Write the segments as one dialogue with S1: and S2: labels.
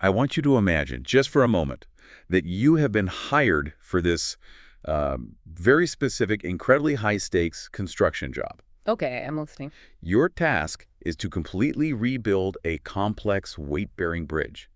S1: I want you to imagine, just for a moment, that you have been hired for this very specific, incredibly high-stakes construction job.
S2: Okay, I'm listening.
S1: Your task is to completely rebuild a complex weight-bearing bridge.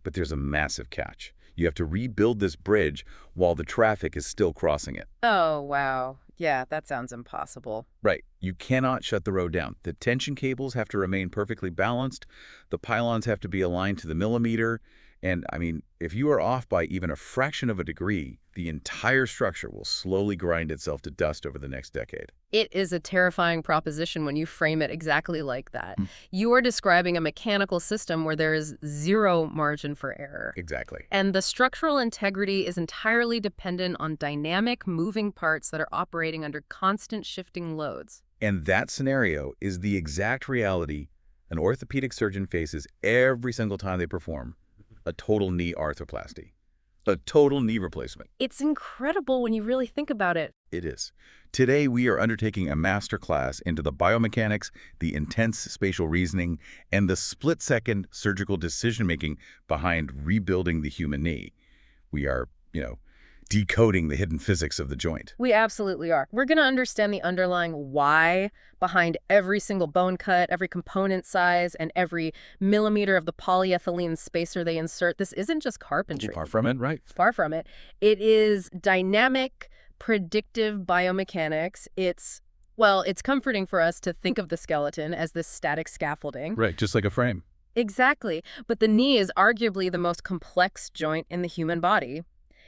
S1: But there's a massive catch. You have to rebuild this bridge while the traffic is still crossing it.
S2: Oh, wow. Yeah, that sounds impossible.
S1: Right. You cannot shut the road down. The tension cables have to remain perfectly balanced. The pylons have to be aligned to the millimeter. And, I mean, if you are off by even a fraction of a degree, the entire structure will slowly grind itself to dust over the next decade.
S2: It is a terrifying proposition when you frame it exactly like that. You are describing a mechanical system where there is zero margin for error.
S1: Exactly.
S2: And the structural integrity is entirely dependent on dynamic moving parts that are operating under constant shifting loads.
S1: And that scenario is the exact reality an orthopedic surgeon faces every single time they perform a total knee arthroplasty, a total knee replacement.
S2: It's incredible when you really think about it.
S1: It is. Today, we are undertaking a master class into the biomechanics, the intense spatial reasoning, and the split-second surgical decision-making behind rebuilding the human knee. We are, decoding the hidden physics of the joint.
S2: We absolutely are. We're going to understand the underlying why behind every single bone cut, every component size, and every millimeter of the polyethylene spacer they insert. This isn't just carpentry.
S1: Far from it, right?
S2: Far from it. It is dynamic, predictive biomechanics. It's comforting for us to think of the skeleton as this static scaffolding.
S1: Right, just like a frame.
S2: Exactly. But the knee is arguably the most complex joint in the human body.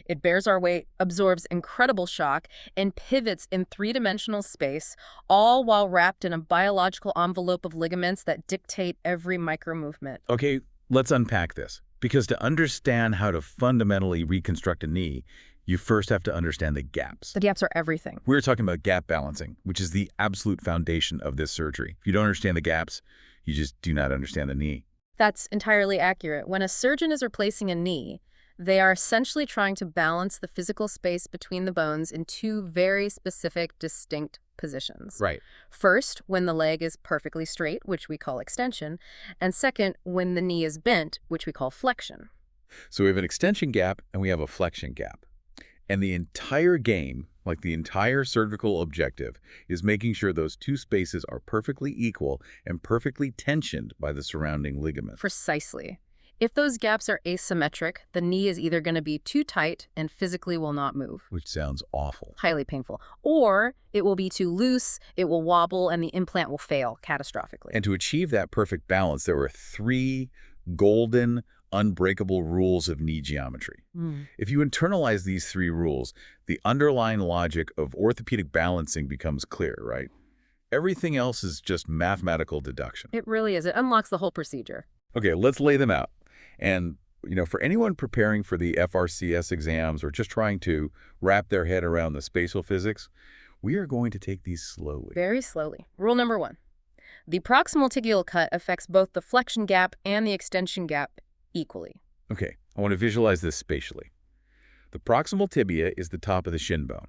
S2: It bears our weight, absorbs incredible shock, and pivots in three-dimensional space, all while wrapped in a biological envelope of ligaments that dictate every micro-movement.
S1: Okay, let's unpack this. Because to understand how to fundamentally reconstruct a knee, you first have to understand the gaps.
S2: The gaps are everything.
S1: We're talking about gap balancing, which is the absolute foundation of this surgery. If you don't understand the gaps, you just do not understand the knee.
S2: That's entirely accurate. When a surgeon is replacing a knee, they are essentially trying to balance the physical space between the bones in two very specific, distinct positions.
S1: Right.
S2: First, when the leg is perfectly straight, which we call extension, and second, when the knee is bent, which we call flexion.
S1: So we have an extension gap and we have a flexion gap. And the entire game, like the entire surgical objective, is making sure those two spaces are perfectly equal and perfectly tensioned by the surrounding ligament.
S2: Precisely. If those gaps are asymmetric, the knee is either going to be too tight and physically will not move.
S1: Which sounds awful.
S2: Highly painful. Or it will be too loose, it will wobble, and the implant will fail catastrophically.
S1: And to achieve that perfect balance, there were 3 golden, unbreakable rules of knee geometry. If you internalize these 3 rules, the underlying logic of orthopedic balancing becomes clear, right? Everything else is just mathematical deduction.
S2: It really is. It unlocks the whole procedure.
S1: Okay, let's lay them out. And, for anyone preparing for the FRCS exams or just trying to wrap their head around the spatial physics, we are going to take these slowly.
S2: Very slowly. Rule number 1. The proximal tibial cut affects both the flexion gap and the extension gap equally.
S1: Okay, I want to visualize this spatially. The proximal tibia is the top of the shin bone.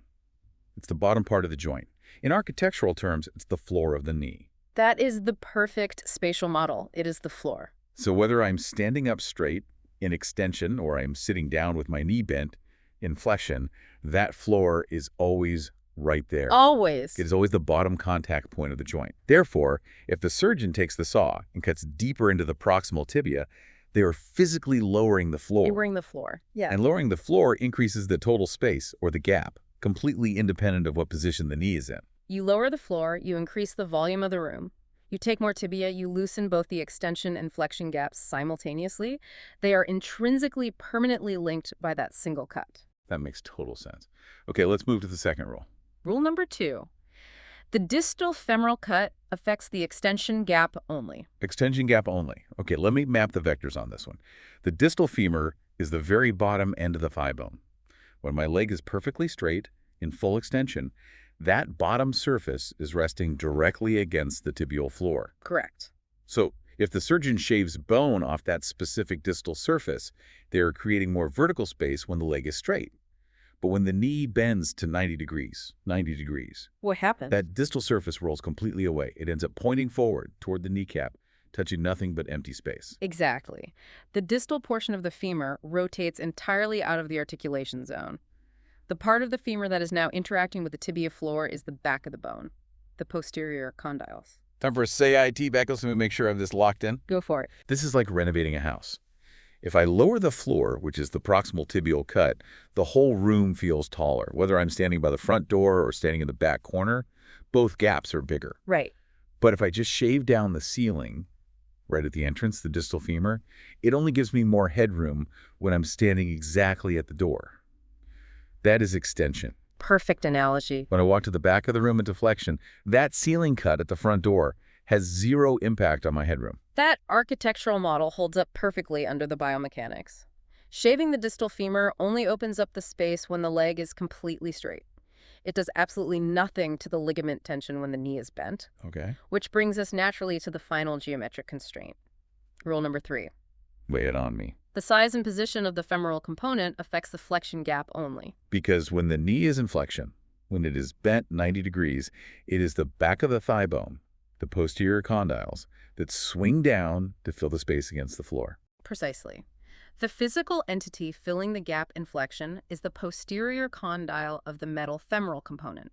S1: It's the bottom part of the joint. In architectural terms, it's the floor of the knee.
S2: That is the perfect spatial model. It is the floor.
S1: So whether I'm standing up straight in extension or I'm sitting down with my knee bent in flexion, that floor is always right there.
S2: Always.
S1: It is always the bottom contact point of the joint. Therefore, if the surgeon takes the saw and cuts deeper into the proximal tibia, they are physically lowering the floor.
S2: Lowering the floor, yeah.
S1: And lowering the floor increases the total space, or the gap, completely independent of what position the knee is in.
S2: You lower the floor, you increase the volume of the room. You take more tibia, you loosen both the extension and flexion gaps simultaneously. They are intrinsically permanently linked by that single cut.
S1: That makes total sense. Okay, let's move to the second rule.
S2: Rule number 2. The distal femoral cut affects the extension gap only.
S1: Extension gap only. Okay, let me map the vectors on this one. The distal femur is the very bottom end of the thigh bone. When my leg is perfectly straight, in full extension, that bottom surface is resting directly against the tibial floor.
S2: Correct.
S1: So if the surgeon shaves bone off that specific distal surface, they are creating more vertical space when the leg is straight. But when the knee bends to 90 degrees,
S2: What happens?
S1: that distal surface rolls completely away. It ends up pointing forward toward the kneecap, touching nothing but empty space.
S2: Exactly. The distal portion of the femur rotates entirely out of the articulation zone. The part of the femur that is now interacting with the tibia floor is the back of the bone, the posterior condyles.
S1: Time for a say IT back. Let's make sure I have this locked in.
S2: Go for it.
S1: This is like renovating a house. If I lower the floor, which is the proximal tibial cut, the whole room feels taller. Whether I'm standing by the front door or standing in the back corner, both gaps are bigger.
S2: Right.
S1: But if I just shave down the ceiling, right at the entrance, the distal femur, it only gives me more headroom when I'm standing exactly at the door. That is extension.
S2: Perfect analogy.
S1: When I walk to the back of the room into flexion, that ceiling cut at the front door has zero impact on my headroom.
S2: That architectural model holds up perfectly under the biomechanics. Shaving the distal femur only opens up the space when the leg is completely straight. It does absolutely nothing to the ligament tension when the knee is bent.
S1: Okay.
S2: Which brings us naturally to the final geometric constraint. Rule number 3.
S1: Lay it on me.
S2: The size and position of the femoral component affects the flexion gap only.
S1: Because when the knee is in flexion, when it is bent 90 degrees, it is the back of the thigh bone, the posterior condyles, that swing down to fill the space against the floor.
S2: Precisely. The physical entity filling the gap in flexion is the posterior condyle of the metal femoral component.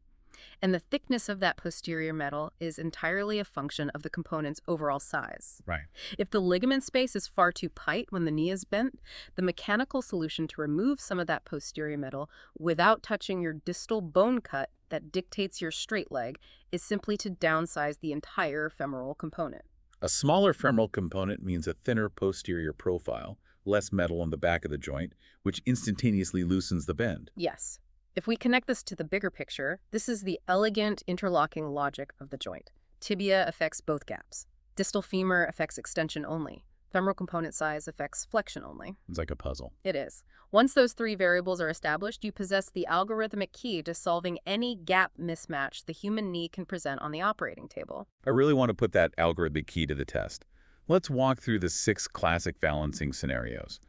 S2: And the thickness of that posterior metal is entirely a function of the component's overall size.
S1: Right.
S2: If the ligament space is far too tight when the knee is bent, the mechanical solution to remove some of that posterior metal without touching your distal bone cut that dictates your straight leg is simply to downsize the entire femoral component.
S1: A smaller femoral component means a thinner posterior profile, less metal on the back of the joint, which instantaneously loosens the bend.
S2: Yes. If we connect this to the bigger picture, this is the elegant interlocking logic of the joint. Tibia affects both gaps. Distal femur affects extension only. Femoral component size affects flexion only.
S1: It's like a puzzle.
S2: It is. Once those 3 variables are established, you possess the algorithmic key to solving any gap mismatch the human knee can present on the operating table.
S1: I really want to put that algorithmic key to the test. Let's walk through the 6 classic balancing scenarios.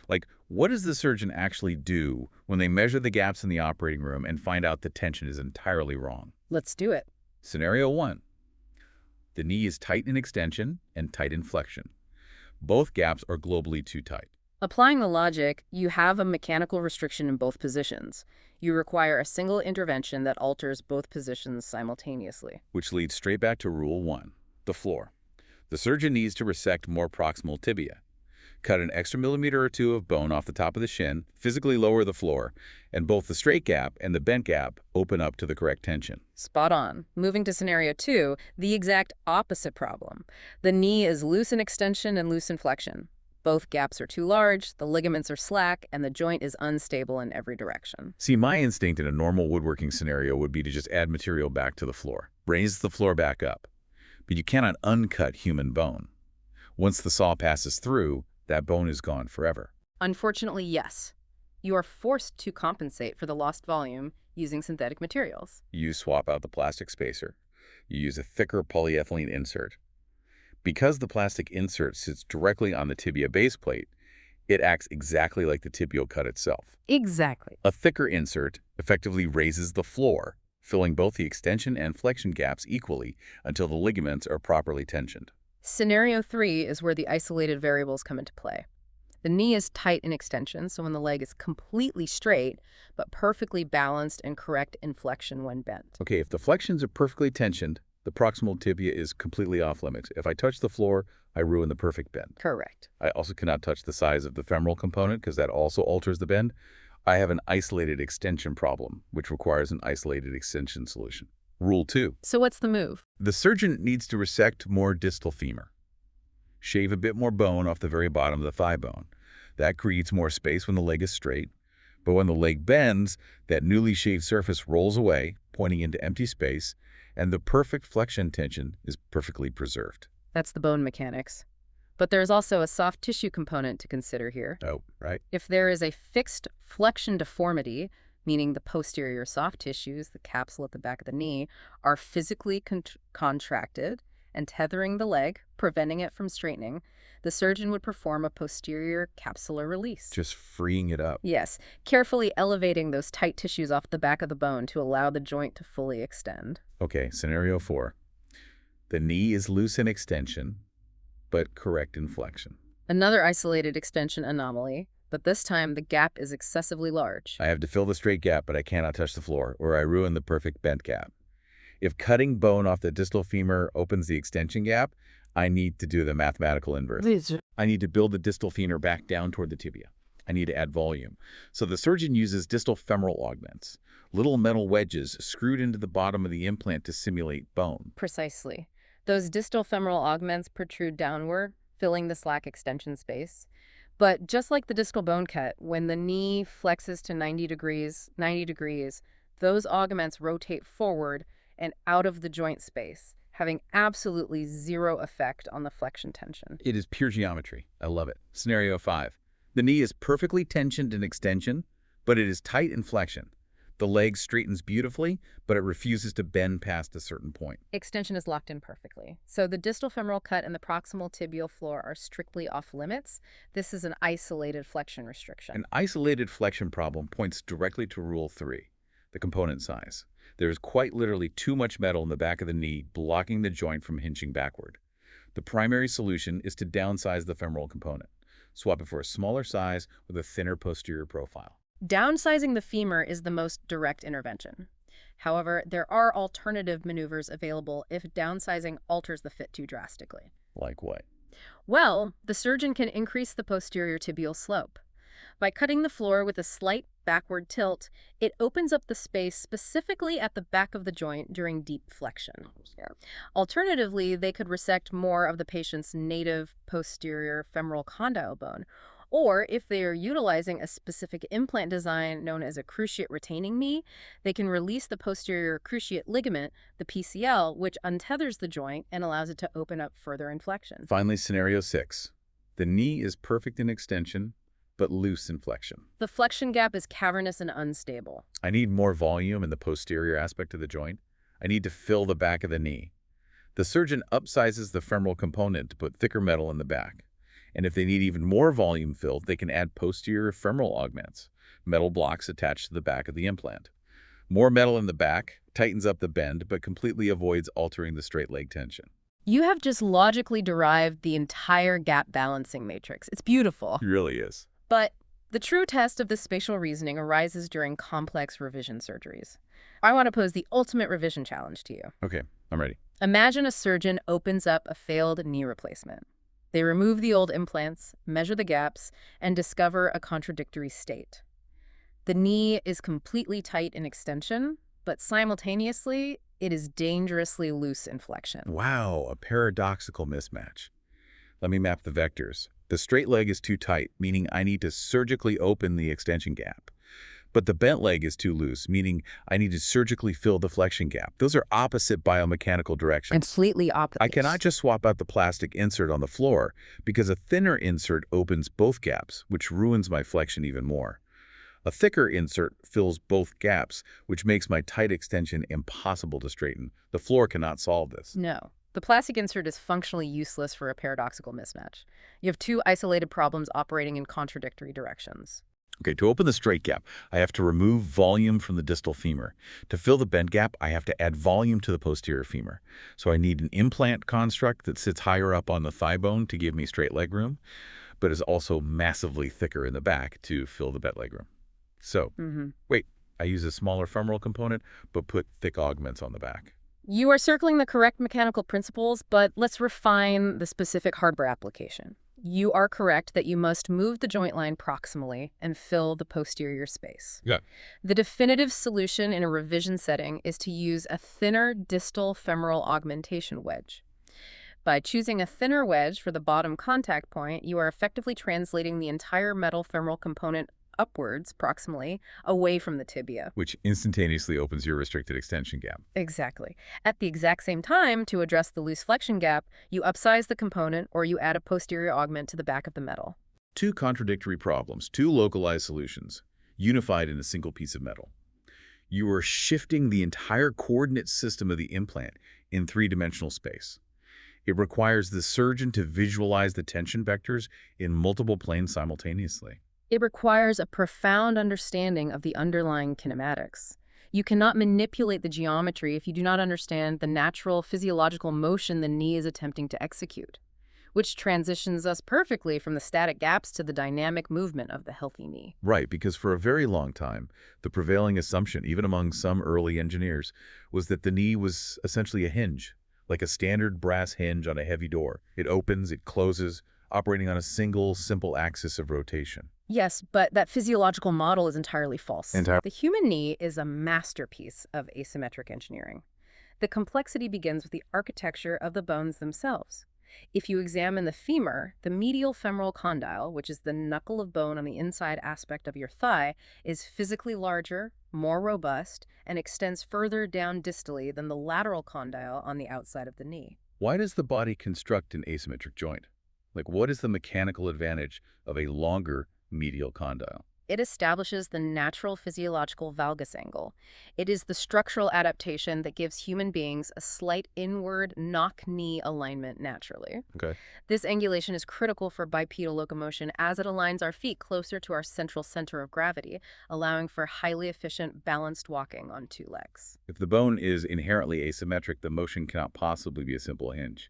S1: Like, what does the surgeon actually do when they measure the gaps in the operating room and find out the tension is entirely wrong?
S2: Let's do it.
S1: Scenario 1. The knee is tight in extension and tight in flexion. Both gaps are globally too tight.
S2: Applying the logic, you have a mechanical restriction in both positions. You require a single intervention that alters both positions simultaneously.
S1: Which leads straight back to Rule 1, the floor. The surgeon needs to resect more proximal tibia. Cut an extra millimeter or 2 of bone off the top of the shin, physically lower the floor, and both the straight gap and the bent gap open up to the correct tension.
S2: Spot on. Moving to scenario 2, the exact opposite problem. The knee is loose in extension and loose in flexion. Both gaps are too large, the ligaments are slack, and the joint is unstable in every direction.
S1: See, my instinct in a normal woodworking scenario would be to just add material back to the floor, raise the floor back up. But you cannot uncut human bone. Once the saw passes through, that bone is gone forever.
S2: Unfortunately, yes. You are forced to compensate for the lost volume using synthetic materials.
S1: You swap out the plastic spacer. You use a thicker polyethylene insert. Because the plastic insert sits directly on the tibia base plate, it acts exactly like the tibial cut itself.
S2: Exactly.
S1: A thicker insert effectively raises the floor, filling both the extension and flexion gaps equally until the ligaments are properly tensioned.
S2: Scenario 3 is where the isolated variables come into play. The knee is tight in extension, so when the leg is completely straight, but perfectly balanced and correct in flexion when bent.
S1: Okay, if the flexions are perfectly tensioned, the proximal tibia is completely off limits. If I touch the floor, I ruin the perfect bend.
S2: Correct.
S1: I also cannot touch the size of the femoral component because that also alters the bend. I have an isolated extension problem, which requires an isolated extension solution. Rule 2.
S2: So what's the move?
S1: The surgeon needs to resect more distal femur. Shave a bit more bone off the very bottom of the thigh bone. That creates more space when the leg is straight. But when the leg bends, that newly shaved surface rolls away, pointing into empty space, and the perfect flexion tension is perfectly preserved.
S2: That's the bone mechanics. But there's also a soft tissue component to consider here.
S1: Oh, right.
S2: If there is a fixed flexion deformity, meaning the posterior soft tissues, the capsule at the back of the knee, are physically contracted and tethering the leg, preventing it from straightening, the surgeon would perform a posterior capsular release.
S1: Just freeing it up.
S2: Yes, carefully elevating those tight tissues off the back of the bone to allow the joint to fully extend.
S1: Okay, scenario 4. The knee is loose in extension, but correct in flexion.
S2: Another isolated extension anomaly, but this time the gap is excessively large.
S1: I have to fill the straight gap, but I cannot touch the floor, or I ruin the perfect bent gap. If cutting bone off the distal femur opens the extension gap, I need to do the mathematical inverse. I need to build the distal femur back down toward the tibia. I need to add volume. So the surgeon uses distal femoral augments, little metal wedges screwed into the bottom of the implant to simulate bone.
S2: Precisely. Those distal femoral augments protrude downward, filling the slack extension space. But just like the distal bone cut, when the knee flexes to 90 degrees, those augments rotate forward and out of the joint space, having absolutely zero effect on the flexion tension.
S1: It is pure geometry. I love it. Scenario 5. The knee is perfectly tensioned in extension, but it is tight in flexion. The leg straightens beautifully, but it refuses to bend past a certain point.
S2: Extension is locked in perfectly. So the distal femoral cut and the proximal tibial floor are strictly off limits. This is an isolated flexion restriction.
S1: An isolated flexion problem points directly to Rule 3, the component size. There is quite literally too much metal in the back of the knee blocking the joint from hinging backward. The primary solution is to downsize the femoral component. Swap it for a smaller size with a thinner posterior profile.
S2: Downsizing the femur is the most direct intervention. However, there are alternative maneuvers available if downsizing alters the fit too drastically.
S1: Like what?
S2: Well, the surgeon can increase the posterior tibial slope. By cutting the floor with a slight backward tilt, it opens up the space specifically at the back of the joint during deep flexion. Alternatively, they could resect more of the patient's native posterior femoral condyle bone, or if they are utilizing a specific implant design known as a cruciate retaining knee, they can release the posterior cruciate ligament, the PCL, which untethers the joint and allows it to open up further in flexion.
S1: Finally, scenario 6. The knee is perfect in extension, but loose in flexion.
S2: The flexion gap is cavernous and unstable.
S1: I need more volume in the posterior aspect of the joint. I need to fill the back of the knee. The surgeon upsizes the femoral component to put thicker metal in the back. And if they need even more volume filled, they can add posterior femoral augments, metal blocks attached to the back of the implant. More metal in the back tightens up the bend, but completely avoids altering the straight leg tension.
S2: You have just logically derived the entire gap balancing matrix. It's beautiful.
S1: It really is.
S2: But the true test of this spatial reasoning arises during complex revision surgeries. I want to pose the ultimate revision challenge to you.
S1: Okay, I'm ready.
S2: Imagine a surgeon opens up a failed knee replacement. They remove the old implants, measure the gaps, and discover a contradictory state. The knee is completely tight in extension, but simultaneously, it is dangerously loose in flexion.
S1: Wow, a paradoxical mismatch. Let me map the vectors. The straight leg is too tight, meaning I need to surgically open the extension gap. But the bent leg is too loose, meaning I need to surgically fill the flexion gap. Those are opposite biomechanical directions.
S2: Completely opposite.
S1: I cannot just swap out the plastic insert on the floor because a thinner insert opens both gaps, which ruins my flexion even more. A thicker insert fills both gaps, which makes my tight extension impossible to straighten. The floor cannot solve this.
S2: No. The plastic insert is functionally useless for a paradoxical mismatch. You have two isolated problems operating in contradictory directions.
S1: Okay, to open the straight gap, I have to remove volume from the distal femur. To fill the bent gap, I have to add volume to the posterior femur. So I need an implant construct that sits higher up on the thigh bone to give me straight leg room, but is also massively thicker in the back to fill the bent leg room. So, wait, I use a smaller femoral component, but put thick augments on the back.
S2: You are circling the correct mechanical principles, but let's refine the specific hardware application. You are correct that you must move the joint line proximally and fill the posterior space.
S1: Yeah.
S2: The definitive solution in a revision setting is to use a thinner distal femoral augmentation wedge. By choosing a thinner wedge for the bottom contact point, you are effectively translating the entire metal femoral component upwards, proximally, away from the tibia.
S1: Which instantaneously opens your restricted extension gap.
S2: Exactly. At the exact same time, to address the loose flexion gap, you upsize the component or you add a posterior augment to the back of the metal.
S1: Two contradictory problems, two localized solutions, unified in a single piece of metal. You are shifting the entire coordinate system of the implant in three-dimensional space. It requires the surgeon to visualize the tension vectors in multiple planes simultaneously.
S2: It requires a profound understanding of the underlying kinematics. You cannot manipulate the geometry if you do not understand the natural physiological motion the knee is attempting to execute. which transitions us perfectly from the static gaps to the dynamic movement of the healthy knee.
S1: Right, because for a very long time, the prevailing assumption, even among some early engineers, was that the knee was essentially a hinge, like a standard brass hinge on a heavy door. It opens, it closes, operating on a single, simple axis of rotation.
S2: Yes, but that physiological model is entirely false.
S1: Entire-
S2: The human knee is a masterpiece of asymmetric engineering. The complexity begins with the architecture of the bones themselves. If you examine the femur, the medial femoral condyle, which is the knuckle of bone on the inside aspect of your thigh, is physically larger, more robust, and extends further down distally than the lateral condyle on the outside of the knee.
S1: Why does the body construct an asymmetric joint? Like, what is the mechanical advantage of a longer medial condyle?
S2: It establishes the natural physiological valgus angle. It is the structural adaptation that gives human beings a slight inward knock-knee alignment naturally.
S1: Okay.
S2: This angulation is critical for bipedal locomotion as it aligns our feet closer to our central center of gravity, allowing for highly efficient, balanced walking on two legs.
S1: If the bone is inherently asymmetric, the motion cannot possibly be a simple hinge.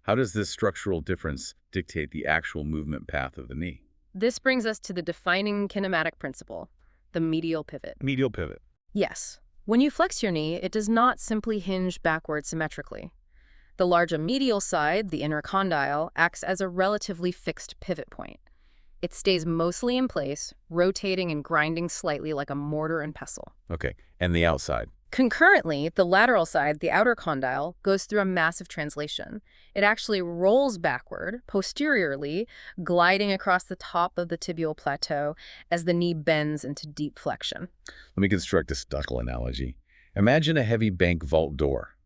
S1: How does this structural difference dictate the actual movement path of the knee?
S2: This brings us to the defining kinematic principle, the medial pivot.
S1: Medial pivot.
S2: Yes, when you flex your knee, it does not simply hinge backward symmetrically. The larger medial side, the inner condyle, acts as a relatively fixed pivot point. It stays mostly in place, rotating and grinding slightly like a mortar and pestle.
S1: Okay, and the outside.
S2: Concurrently, the lateral side, the outer condyle, goes through a massive translation. It actually rolls backward, posteriorly, gliding across the top of the tibial plateau as the knee bends into deep flexion.
S1: Let me construct a stucco analogy. Imagine a heavy bank vault door.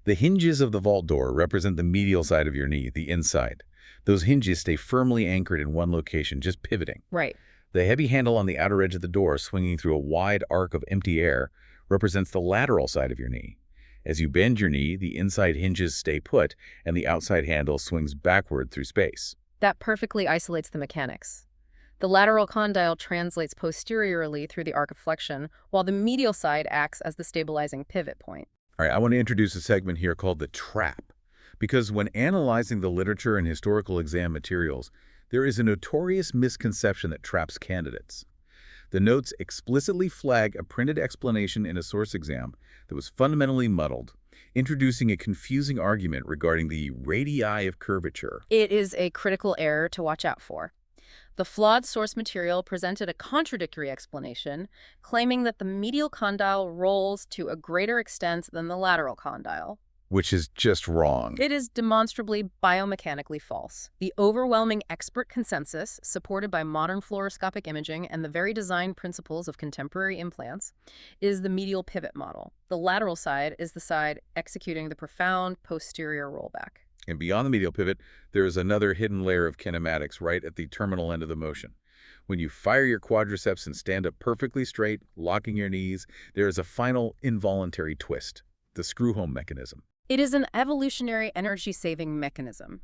S1: The hinges of the vault door represent the medial side of your knee, the inside. Those hinges stay firmly anchored in one location, just pivoting.
S2: Right.
S1: The heavy handle on the outer edge of the door, swinging through a wide arc of empty air, represents the lateral side of your knee. As you bend your knee, the inside hinges stay put, and the outside handle swings backward through space.
S2: That perfectly isolates the mechanics. The lateral condyle translates posteriorly through the arc of flexion, while the medial side acts as the stabilizing pivot point.
S1: All right, I want to introduce a segment here called the trap, because when analyzing the literature and historical exam materials, there is a notorious misconception that traps candidates. The notes explicitly flag a printed explanation in a source exam that was fundamentally muddled, introducing a confusing argument regarding the radii of curvature.
S2: It is a critical error to watch out for. The flawed source material presented a contradictory explanation, claiming that the medial condyle rolls to a greater extent than the lateral condyle.
S1: Which is just wrong.
S2: It is demonstrably biomechanically false. The overwhelming expert consensus, supported by modern fluoroscopic imaging and the very design principles of contemporary implants, is the medial pivot model. The lateral side is the side executing the profound posterior rollback.
S1: And beyond the medial pivot, there is another hidden layer of kinematics right at the terminal end of the motion. When you fire your quadriceps and stand up perfectly straight, locking your knees, there is a final involuntary twist, the screw-home mechanism.
S2: It is an evolutionary energy-saving mechanism.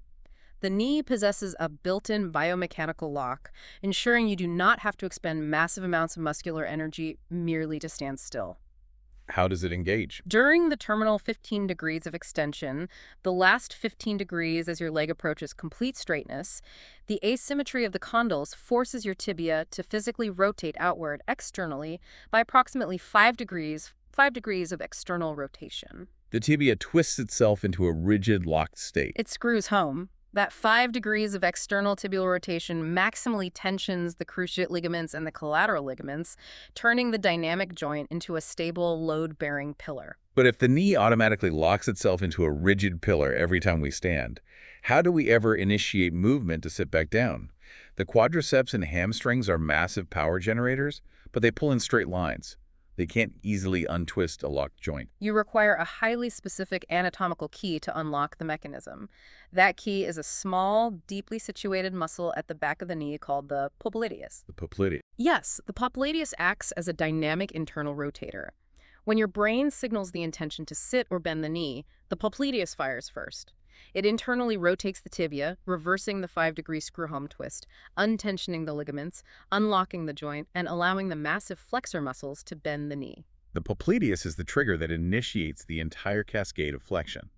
S2: The knee possesses a built-in biomechanical lock, ensuring you do not have to expend massive amounts of muscular energy merely to stand still.
S1: How does it engage?
S2: During the terminal 15 degrees of extension, the last 15 degrees as your leg approaches complete straightness, the asymmetry of the condyles forces your tibia to physically rotate outward externally by approximately 5 degrees of external rotation.
S1: The tibia twists itself into a rigid, locked state.
S2: It screws home. That 5 degrees of external tibial rotation maximally tensions the cruciate ligaments and the collateral ligaments, turning the dynamic joint into a stable, load-bearing pillar.
S1: But if the knee automatically locks itself into a rigid pillar every time we stand, how do we ever initiate movement to sit back down? The quadriceps and hamstrings are massive power generators, but they pull in straight lines. They can't easily untwist a locked joint.
S2: You require a highly specific anatomical key to unlock the mechanism. That key is a small, deeply situated muscle at the back of the knee called the popliteus.
S1: The popliteus.
S2: Yes, the popliteus acts as a dynamic internal rotator. When your brain signals the intention to sit or bend the knee, the popliteus fires first. It internally rotates the tibia, reversing the 5-degree screw-home twist, untensioning the ligaments, unlocking the joint, and allowing the massive flexor muscles to bend the knee.
S1: The popliteus is the trigger that initiates the entire cascade of flexion.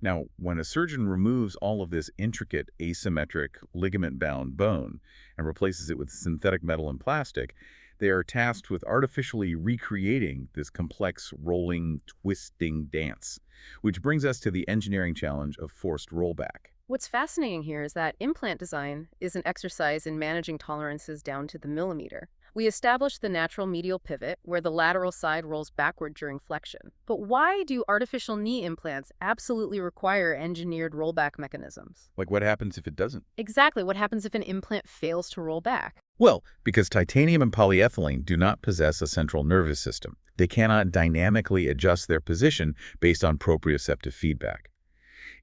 S1: Now, when a surgeon removes all of this intricate, asymmetric, ligament-bound bone and replaces it with synthetic metal and plastic, they are tasked with artificially recreating this complex, rolling, twisting dance, which brings us to the engineering challenge of forced rollback.
S2: What's fascinating here is that implant design is an exercise in managing tolerances down to the millimeter. We established the natural medial pivot, where the lateral side rolls backward during flexion. But why do artificial knee implants absolutely require engineered rollback mechanisms?
S1: Like, what happens if it doesn't?
S2: Exactly. What happens if an implant fails to roll back?
S1: Well, because titanium and polyethylene do not possess a central nervous system. They cannot dynamically adjust their position based on proprioceptive feedback.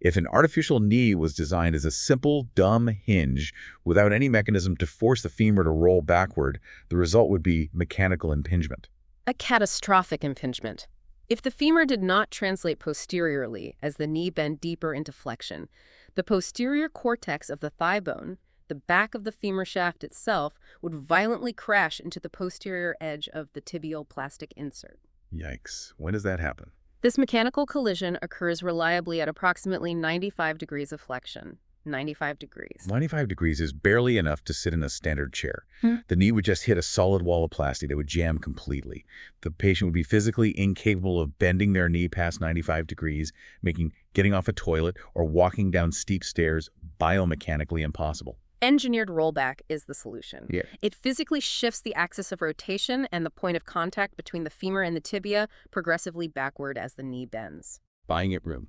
S1: If an artificial knee was designed as a simple, dumb hinge without any mechanism to force the femur to roll backward, the result would be mechanical impingement.
S2: A catastrophic impingement. If the femur did not translate posteriorly as the knee bent deeper into flexion, the posterior cortex of the thigh bone, the back of the femur shaft itself, would violently crash into the posterior edge of the tibial plastic insert.
S1: Yikes. When does that happen?
S2: This mechanical collision occurs reliably at approximately 95 degrees of flexion. 95 degrees.
S1: 95 degrees is barely enough to sit in a standard chair. The knee would just hit a solid wall of plastic that would jam completely. The patient would be physically incapable of bending their knee past 95 degrees, making getting off a toilet or walking down steep stairs biomechanically impossible.
S2: Engineered rollback is the solution.
S1: Yeah.
S2: It physically shifts the axis of rotation and the point of contact between the femur and the tibia progressively backward as the knee bends.
S1: Buying it room.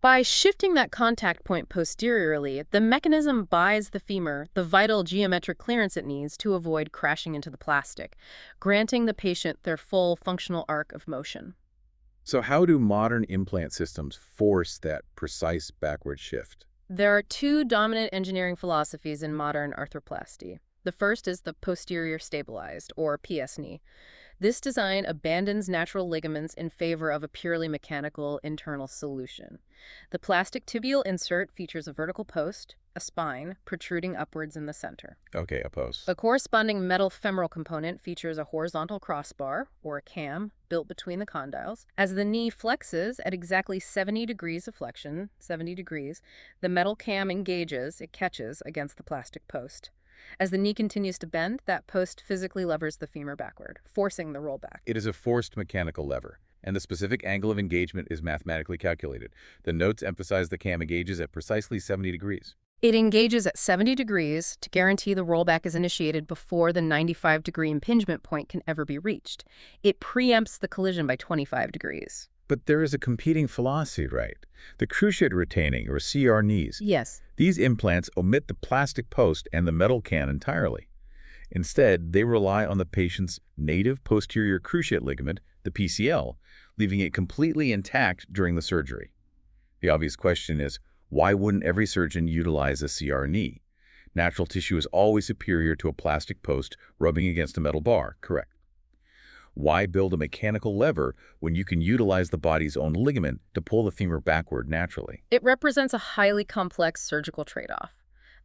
S2: By shifting that contact point posteriorly, the mechanism buys the femur the vital geometric clearance it needs to avoid crashing into the plastic, granting the patient their full functional arc of motion.
S1: So how do modern implant systems force that precise backward shift?
S2: There are two dominant engineering philosophies in modern arthroplasty. The first is the posterior stabilised, or PS knee. This design abandons natural ligaments in favor of a purely mechanical internal solution. The plastic tibial insert features a vertical post, a spine, protruding upwards in the center.
S1: Okay, a post.
S2: The corresponding metal femoral component features a horizontal crossbar, or a cam, built between the condyles. As the knee flexes at exactly 70 degrees of flexion, 70 degrees, the metal cam engages, it catches, against the plastic post. As the knee continues to bend, that post physically levers the femur backward, forcing the rollback.
S1: It is a forced mechanical lever, and the specific angle of engagement is mathematically calculated. The notes emphasize the cam engages at precisely 70 degrees.
S2: It engages at 70 degrees to guarantee the rollback is initiated before the 95-degree impingement point can ever be reached. It preempts the collision by 25 degrees.
S1: But there is a competing philosophy, right? The cruciate retaining, or CR knees.
S2: Yes.
S1: These implants omit the plastic post and the metal can entirely. Instead, they rely on the patient's native posterior cruciate ligament, the PCL, leaving it completely intact during the surgery. The obvious question is, why wouldn't every surgeon utilize a CR knee? Natural tissue is always superior to a plastic post rubbing against a metal bar, correct? Why build a mechanical lever when you can utilize the body's own ligament to pull the femur backward naturally?
S2: It represents a highly complex surgical trade-off.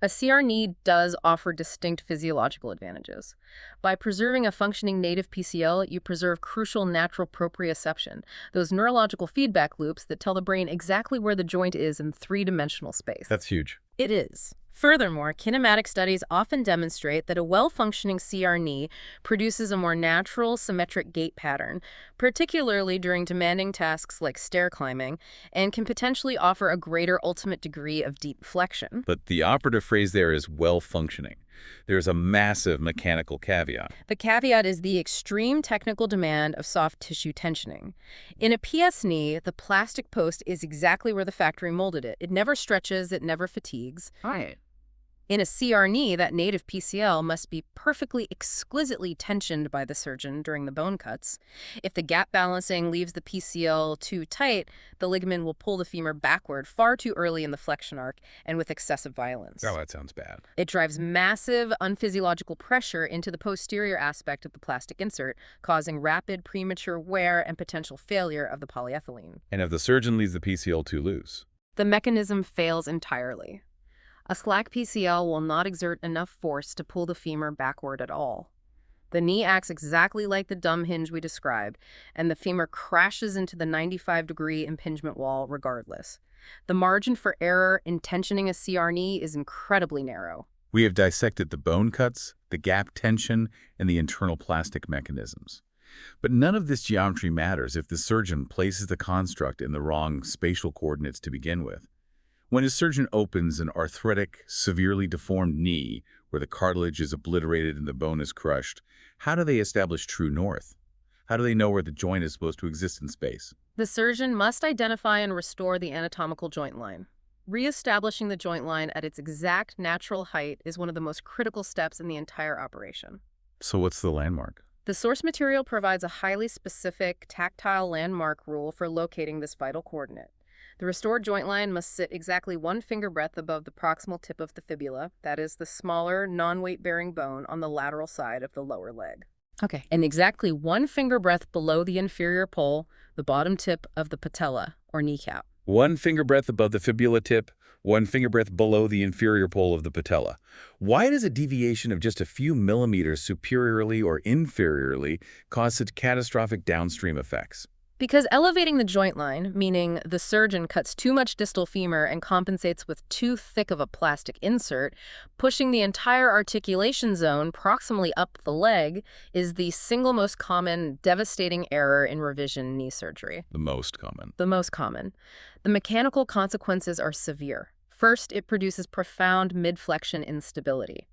S2: A CR knee does offer distinct physiological advantages. By preserving a functioning native PCL, you preserve crucial natural proprioception, those neurological feedback loops that tell the brain exactly where the joint is in three-dimensional space.
S1: That's huge.
S2: It is. Furthermore, kinematic studies often demonstrate that a well-functioning CR knee produces a more natural, symmetric gait pattern, particularly during demanding tasks like stair climbing, and can potentially offer a greater ultimate degree of deep flexion.
S1: But the operative phrase there is well-functioning. There's a massive mechanical caveat.
S2: The caveat is the extreme technical demand of soft tissue tensioning. In a PS knee, the plastic post is exactly where the factory molded it. It never stretches, it never fatigues.
S1: Right.
S2: In a CR knee, that native PCL must be perfectly exquisitely tensioned by the surgeon during the bone cuts. If the gap balancing leaves the PCL too tight, the ligament will pull the femur backward far too early in the flexion arc and with excessive violence.
S1: Oh, that sounds bad.
S2: It drives massive, unphysiological pressure into the posterior aspect of the plastic insert, causing rapid, premature wear and potential failure of the polyethylene.
S1: And if the surgeon leaves the PCL too loose?
S2: The mechanism fails entirely. A slack PCL will not exert enough force to pull the femur backward at all. The knee acts exactly like the dumb hinge we described, and the femur crashes into the 95-degree impingement wall regardless. The margin for error in tensioning a CR knee is incredibly narrow.
S1: We have dissected the bone cuts, the gap tension, and the internal plastic mechanisms. But none of this geometry matters if the surgeon places the construct in the wrong spatial coordinates to begin with. When a surgeon opens an arthritic, severely deformed knee where the cartilage is obliterated and the bone is crushed, how do they establish true north? How do they know where the joint is supposed to exist in space?
S2: The surgeon must identify and restore the anatomical joint line. Reestablishing the joint line at its exact natural height is one of the most critical steps in the entire operation.
S1: So what's the landmark?
S2: The source material provides a highly specific, tactile landmark rule for locating this vital coordinate. The restored joint line must sit exactly 1 finger breadth above the proximal tip of the fibula, that is, the smaller, non-weight-bearing bone on the lateral side of the lower leg. Okay. And exactly 1 finger breadth below the inferior pole, the bottom tip of the patella, or kneecap.
S1: 1 finger breadth above the fibula tip, 1 finger breadth below the inferior pole of the patella. Why does a deviation of just a few millimeters superiorly or inferiorly cause such catastrophic downstream effects?
S2: Because elevating the joint line, meaning the surgeon cuts too much distal femur and compensates with too thick of a plastic insert, pushing the entire articulation zone proximally up the leg, is the single most common devastating error in revision knee surgery.
S1: The most common.
S2: The most common. The mechanical consequences are severe. First, it produces profound mid-flexion instability.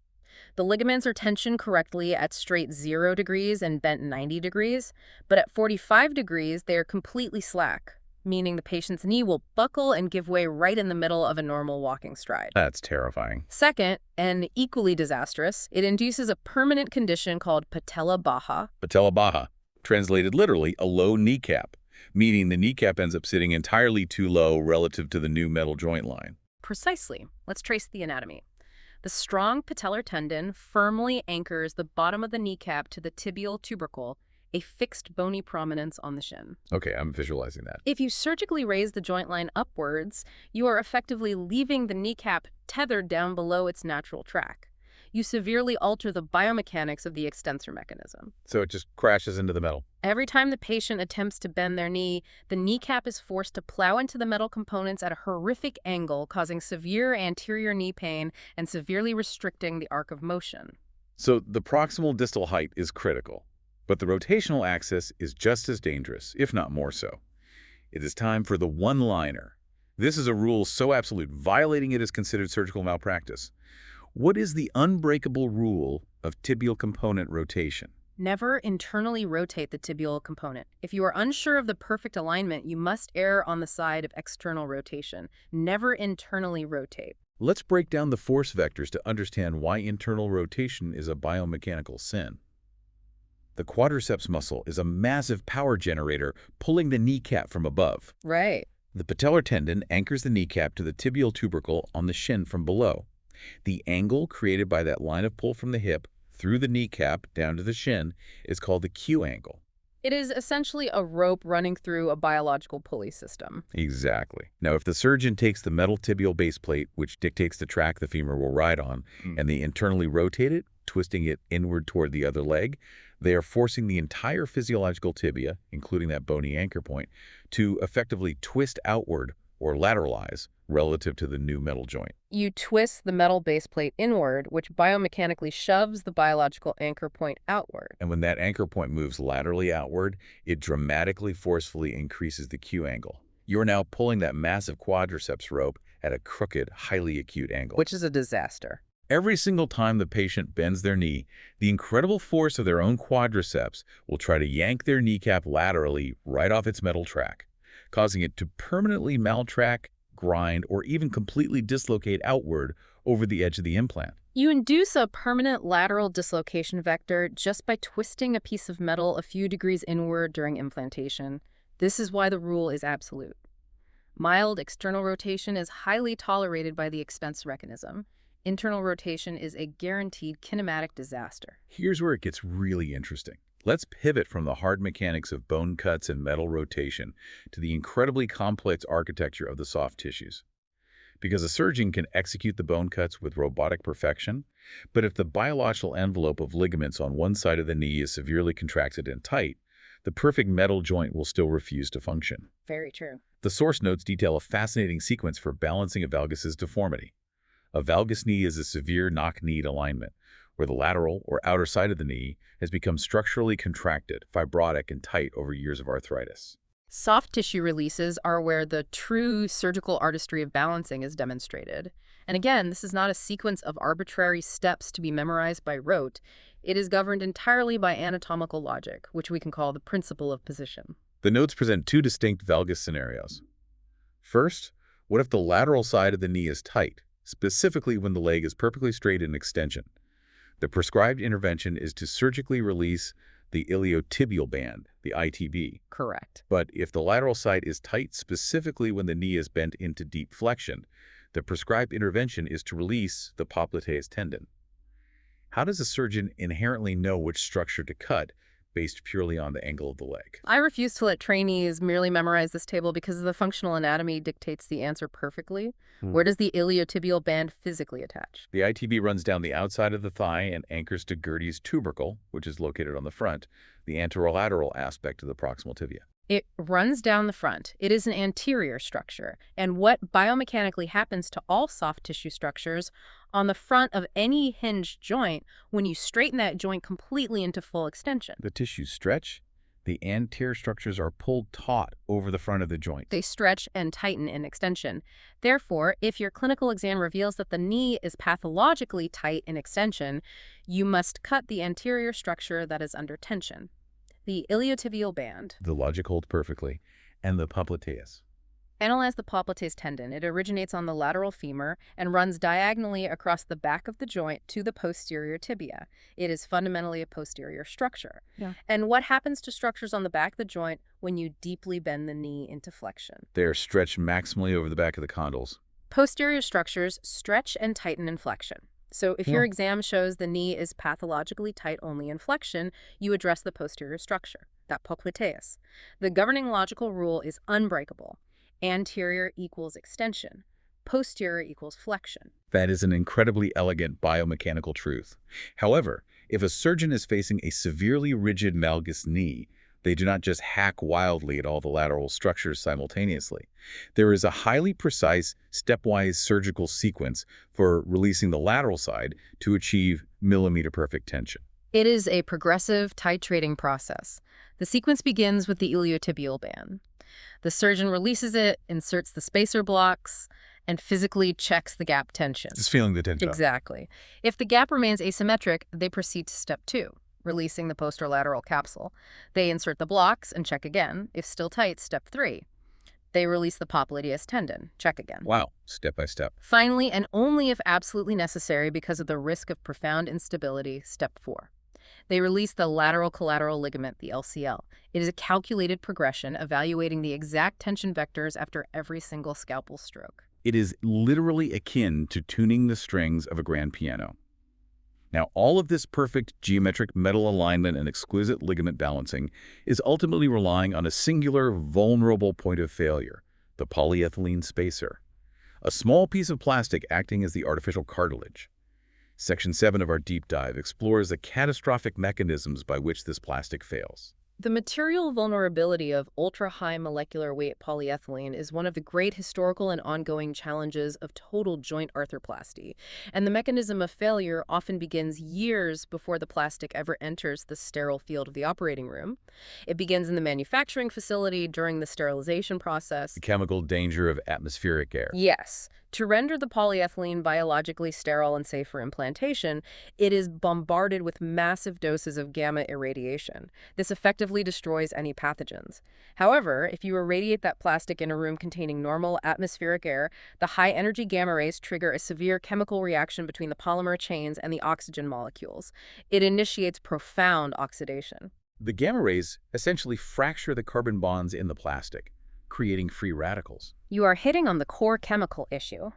S2: The ligaments are tensioned correctly at straight 0 degrees and bent 90 degrees, but at 45 degrees, they are completely slack, meaning the patient's knee will buckle and give way right in the middle of a normal walking stride.
S1: That's terrifying.
S2: Second, and equally disastrous, it induces a permanent condition called patella baja.
S1: Patella baja, translated literally a low kneecap, meaning the kneecap ends up sitting entirely too low relative to the new metal joint line.
S2: Precisely. Let's trace the anatomy. The strong patellar tendon firmly anchors the bottom of the kneecap to the tibial tubercle, a fixed bony prominence on the shin.
S1: Okay, I'm visualizing that.
S2: If you surgically raise the joint line upwards, you are effectively leaving the kneecap tethered down below its natural track. You severely alter the biomechanics of the extensor mechanism.
S1: So it just crashes into the metal.
S2: Every time the patient attempts to bend their knee, the kneecap is forced to plow into the metal components at a horrific angle, causing severe anterior knee pain and severely restricting the arc of motion.
S1: So the proximal distal height is critical, but the rotational axis is just as dangerous, if not more so. It is time for the one-liner. This is a rule so absolute, violating it is considered surgical malpractice. What is the unbreakable rule of tibial component rotation?
S2: Never internally rotate the tibial component. If you are unsure of the perfect alignment, you must err on the side of external rotation. Never internally rotate.
S1: Let's break down the force vectors to understand why internal rotation is a biomechanical sin. The quadriceps muscle is a massive power generator pulling the kneecap from above.
S2: Right.
S1: The patellar tendon anchors the kneecap to the tibial tubercle on the shin from below. The angle created by that line of pull from the hip through the kneecap down to the shin is called the Q angle.
S2: It is essentially a rope running through a biological pulley system.
S1: Exactly. Now, if the surgeon takes the metal tibial base plate, which dictates the track the femur will ride on, and they internally rotate it, twisting it inward toward the other leg, they are forcing the entire physiological tibia, including that bony anchor point, to effectively twist outward or lateralize relative to the new metal joint.
S2: You twist the metal base plate inward, which biomechanically shoves the biological anchor point outward.
S1: And when that anchor point moves laterally outward, it dramatically forcefully increases the Q angle. You are now pulling that massive quadriceps rope at a crooked, highly acute angle.
S2: Which is a disaster.
S1: Every single time the patient bends their knee, the incredible force of their own quadriceps will try to yank their kneecap laterally right off its metal track, causing it to permanently maltrack, grind, or even completely dislocate outward over the edge of the implant.
S2: You induce a permanent lateral dislocation vector just by twisting a piece of metal a few degrees inward during implantation. This is why the rule is absolute. Mild external rotation is highly tolerated by the extensor mechanism. Internal rotation is a guaranteed kinematic disaster.
S1: Here's where it gets really interesting. Let's pivot from the hard mechanics of bone cuts and metal rotation to the incredibly complex architecture of the soft tissues. Because a surgeon can execute the bone cuts with robotic perfection, but if the biological envelope of ligaments on one side of the knee is severely contracted and tight, the perfect metal joint will still refuse to function.
S2: Very true.
S1: The source notes detail a fascinating sequence for balancing a valgus's deformity. A valgus knee is a severe knock-kneed alignment, where the lateral or outer side of the knee has become structurally contracted, fibrotic, and tight over years of arthritis.
S2: Soft tissue releases are where the true surgical artistry of balancing is demonstrated. And again, this is not a sequence of arbitrary steps to be memorized by rote. It is governed entirely by anatomical logic, which we can call the principle of position.
S1: The notes present two distinct valgus scenarios. First, what if the lateral side of the knee is tight, specifically when the leg is perfectly straight in extension? The prescribed intervention is to surgically release the iliotibial band, the ITB.
S2: Correct.
S1: But if the lateral side is tight, specifically when the knee is bent into deep flexion, the prescribed intervention is to release the popliteus tendon. How does a surgeon inherently know which structure to cut based purely on the angle of the leg?
S2: I refuse to let trainees merely memorize this table because the functional anatomy dictates the answer perfectly. Where does the iliotibial band physically attach?
S1: The ITB runs down the outside of the thigh and anchors to Gerdy's tubercle, which is located on the front, the anterolateral aspect of the proximal tibia.
S2: It runs down the front. It is an anterior structure. And what biomechanically happens to all soft tissue structures on the front of any hinged joint when you straighten that joint completely into full extension?
S1: The tissues stretch. The anterior structures are pulled taut over the front of the joint.
S2: They stretch and tighten in extension. Therefore, if your clinical exam reveals that the knee is pathologically tight in extension, you must cut the anterior structure that is under tension. The iliotibial band.
S1: The logic holds perfectly. And the popliteus.
S2: Analyze the popliteus tendon. It originates on the lateral femur and runs diagonally across the back of the joint to the posterior tibia. It is fundamentally a posterior structure.
S3: Yeah.
S2: And what happens to structures on the back of the joint when you deeply bend the knee into flexion?
S1: They are stretched maximally over the back of the condyles.
S2: Posterior structures stretch and tighten in flexion. So if your exam shows the knee is pathologically tight only in flexion, you address the posterior structure, that popliteus. The governing logical rule is unbreakable. Anterior equals extension. Posterior equals flexion.
S1: That is an incredibly elegant biomechanical truth. However, if a surgeon is facing a severely rigid valgus knee, they do not just hack wildly at all the lateral structures simultaneously. There is a highly precise, stepwise surgical sequence for releasing the lateral side to achieve millimeter-perfect tension.
S2: It is a progressive titrating process. The sequence begins with the iliotibial band. The surgeon releases it, inserts the spacer blocks, and physically checks the gap tension.
S1: Just feeling the tension.
S2: Exactly. If the gap remains asymmetric, they proceed to step 2, releasing the posterolateral capsule. They insert the blocks and check again. If still tight, step 3. They release the popliteus tendon. Check again.
S1: Wow, step by step.
S2: Finally, and only if absolutely necessary because of the risk of profound instability, step 4. They release the lateral collateral ligament, the LCL. It is a calculated progression evaluating the exact tension vectors after every single scalpel stroke.
S1: It is literally akin to tuning the strings of a grand piano. Now, all of this perfect geometric metal alignment and exquisite ligament balancing is ultimately relying on a singular, vulnerable point of failure, the polyethylene spacer, a small piece of plastic acting as the artificial cartilage. Section 7 of our deep dive explores the catastrophic mechanisms by which this plastic fails.
S2: The material vulnerability of ultra-high molecular weight polyethylene is one of the great historical and ongoing challenges of total joint arthroplasty, and the mechanism of failure often begins years before the plastic ever enters the sterile field of the operating room. It begins in the manufacturing facility during the sterilization process.
S1: The chemical danger of atmospheric air.
S2: Yes. To render the polyethylene biologically sterile and safe for implantation, it is bombarded with massive doses of gamma irradiation. This effectively destroys any pathogens. However, if you irradiate that plastic in a room containing normal atmospheric air, the high-energy gamma rays trigger a severe chemical reaction between the polymer chains and the oxygen molecules. It initiates profound oxidation.
S1: The gamma rays essentially fracture the carbon bonds in the plastic, creating free radicals.
S2: You are hitting on the core chemical issue.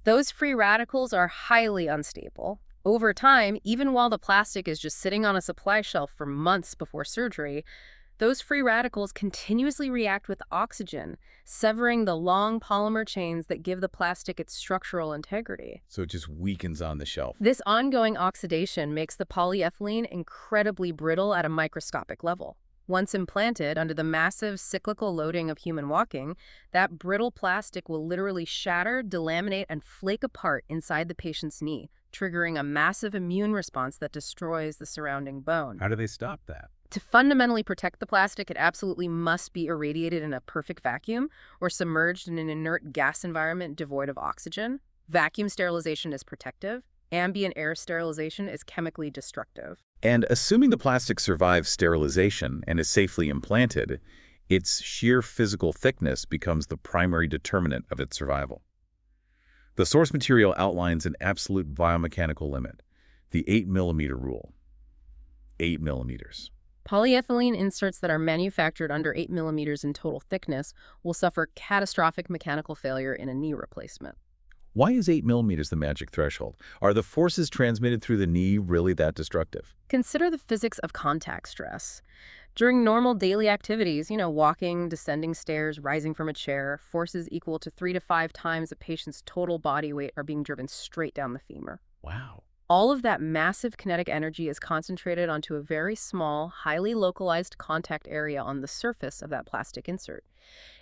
S2: Those free radicals are highly unstable. Over time, even while the plastic is just sitting on a supply shelf for months before surgery, those free radicals continuously react with oxygen, severing the long polymer chains that give the plastic its structural integrity.
S1: So it just weakens on the shelf.
S2: This ongoing oxidation makes the polyethylene incredibly brittle at a microscopic level. Once implanted under the massive cyclical loading of human walking, that brittle plastic will literally shatter, delaminate, and flake apart inside the patient's knee, triggering a massive immune response that destroys the surrounding bone.
S1: How do they stop that?
S2: To fundamentally protect the plastic, it absolutely must be irradiated in a perfect vacuum or submerged in an inert gas environment devoid of oxygen. Vacuum sterilization is protective. Ambient air sterilization is chemically destructive.
S1: And assuming the plastic survives sterilization and is safely implanted, its sheer physical thickness becomes the primary determinant of its survival. The source material outlines an absolute biomechanical limit, the 8 mm rule. 8 millimeters.
S2: Polyethylene inserts that are manufactured under 8 millimeters in total thickness will suffer catastrophic mechanical failure in a knee replacement.
S1: Why is 8 millimeters the magic threshold? Are the forces transmitted through the knee really that destructive?
S2: Consider the physics of contact stress. During normal daily activities, walking, descending stairs, rising from a chair, forces equal to 3 to 5 times a patient's total body weight are being driven straight down the femur.
S1: Wow.
S2: All of that massive kinetic energy is concentrated onto a very small, highly localized contact area on the surface of that plastic insert.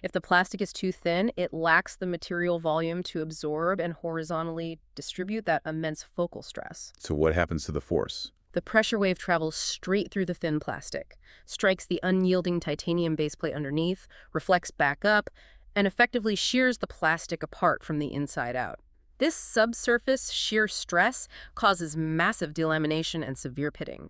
S2: If the plastic is too thin, it lacks the material volume to absorb and horizontally distribute that immense focal stress.
S1: So what happens to the force?
S2: The pressure wave travels straight through the thin plastic, strikes the unyielding titanium baseplate underneath, reflects back up, and effectively shears the plastic apart from the inside out. This subsurface shear stress causes massive delamination and severe pitting.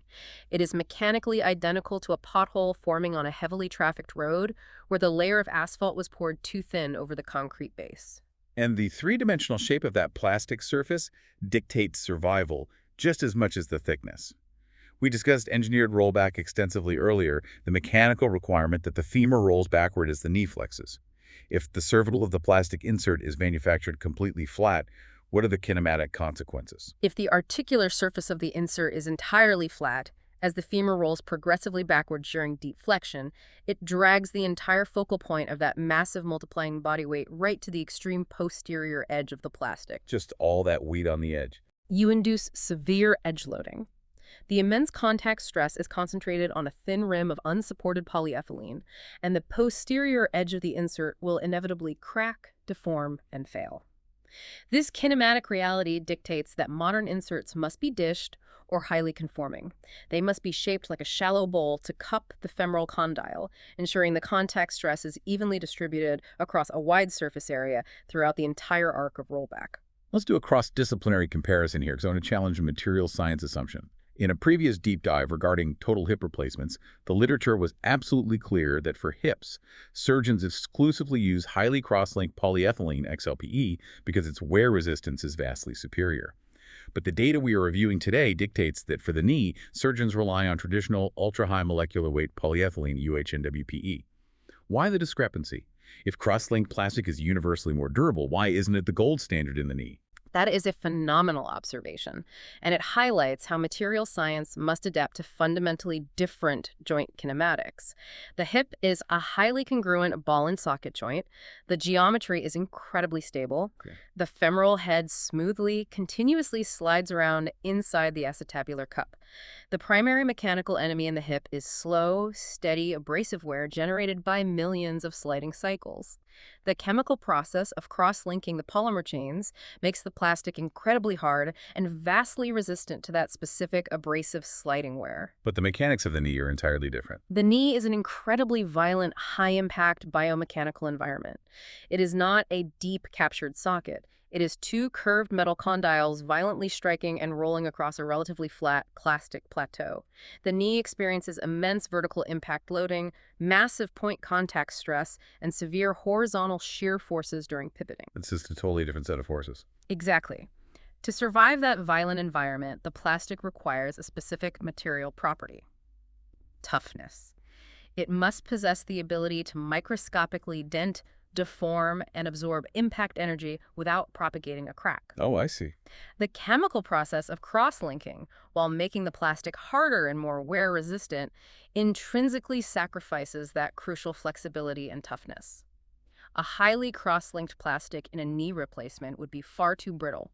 S2: It is mechanically identical to a pothole forming on a heavily trafficked road where the layer of asphalt was poured too thin over the concrete base.
S1: And the three-dimensional shape of that plastic surface dictates survival just as much as the thickness. We discussed engineered rollback extensively earlier, the mechanical requirement that the femur rolls backward as the knee flexes. If the cervical of the plastic insert is manufactured completely flat, what are the kinematic consequences?
S2: If the articular surface of the insert is entirely flat, as the femur rolls progressively backwards during deep flexion, it drags the entire focal point of that massive multiplying body weight right to the extreme posterior edge of the plastic.
S1: Just all that weight on the edge.
S2: You induce severe edge loading. The immense contact stress is concentrated on a thin rim of unsupported polyethylene, and the posterior edge of the insert will inevitably crack, deform, and fail. This kinematic reality dictates that modern inserts must be dished or highly conforming. They must be shaped like a shallow bowl to cup the femoral condyle, ensuring the contact stress is evenly distributed across a wide surface area throughout the entire arc of rollback.
S1: Let's do a cross-disciplinary comparison here because I want to challenge a material science assumption. In a previous deep dive regarding total hip replacements, the literature was absolutely clear that for hips, surgeons exclusively use highly cross-linked polyethylene XLPE because its wear resistance is vastly superior. But the data we are reviewing today dictates that for the knee, surgeons rely on traditional ultra-high molecular weight polyethylene UHNWPE. Why the discrepancy? If cross-linked plastic is universally more durable, why isn't it the gold standard in the knee?
S2: That is a phenomenal observation, and it highlights how material science must adapt to fundamentally different joint kinematics. The hip is a highly congruent ball and socket joint. The geometry is incredibly stable.
S1: Okay.
S2: The femoral head smoothly, continuously slides around inside the acetabular cup. The primary mechanical enemy in the hip is slow, steady, abrasive wear generated by millions of sliding cycles. The chemical process of cross-linking the polymer chains makes the plastic incredibly hard and vastly resistant to that specific abrasive sliding wear.
S1: But the mechanics of the knee are entirely different.
S2: The knee is an incredibly violent, high-impact biomechanical environment. It is not a deep captured socket. It is two curved metal condyles violently striking and rolling across a relatively flat, clastic plateau. The knee experiences immense vertical impact loading, massive point contact stress, and severe horizontal shear forces during pivoting.
S1: It's just a totally different set of forces.
S2: Exactly. To survive that violent environment, the plastic requires a specific material property: toughness. It must possess the ability to microscopically dent, deform, and absorb impact energy without propagating a crack.
S1: Oh, I see.
S2: The chemical process of cross-linking, while making the plastic harder and more wear-resistant, intrinsically sacrifices that crucial flexibility and toughness. A highly cross-linked plastic in a knee replacement would be far too brittle.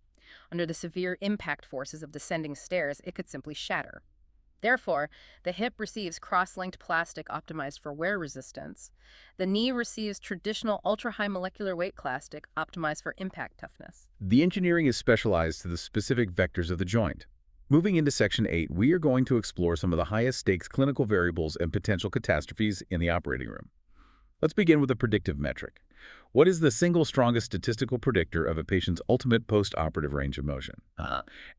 S2: Under the severe impact forces of descending stairs, it could simply shatter. Therefore, the hip receives cross-linked plastic optimized for wear resistance. The knee receives traditional ultra-high molecular weight plastic optimized for impact toughness.
S1: The engineering is specialized to the specific vectors of the joint. Moving into Section 8, we are going to explore some of the highest stakes clinical variables and potential catastrophes in the operating room. Let's begin with a predictive metric. What is the single strongest statistical predictor of a patient's ultimate post-operative range of motion?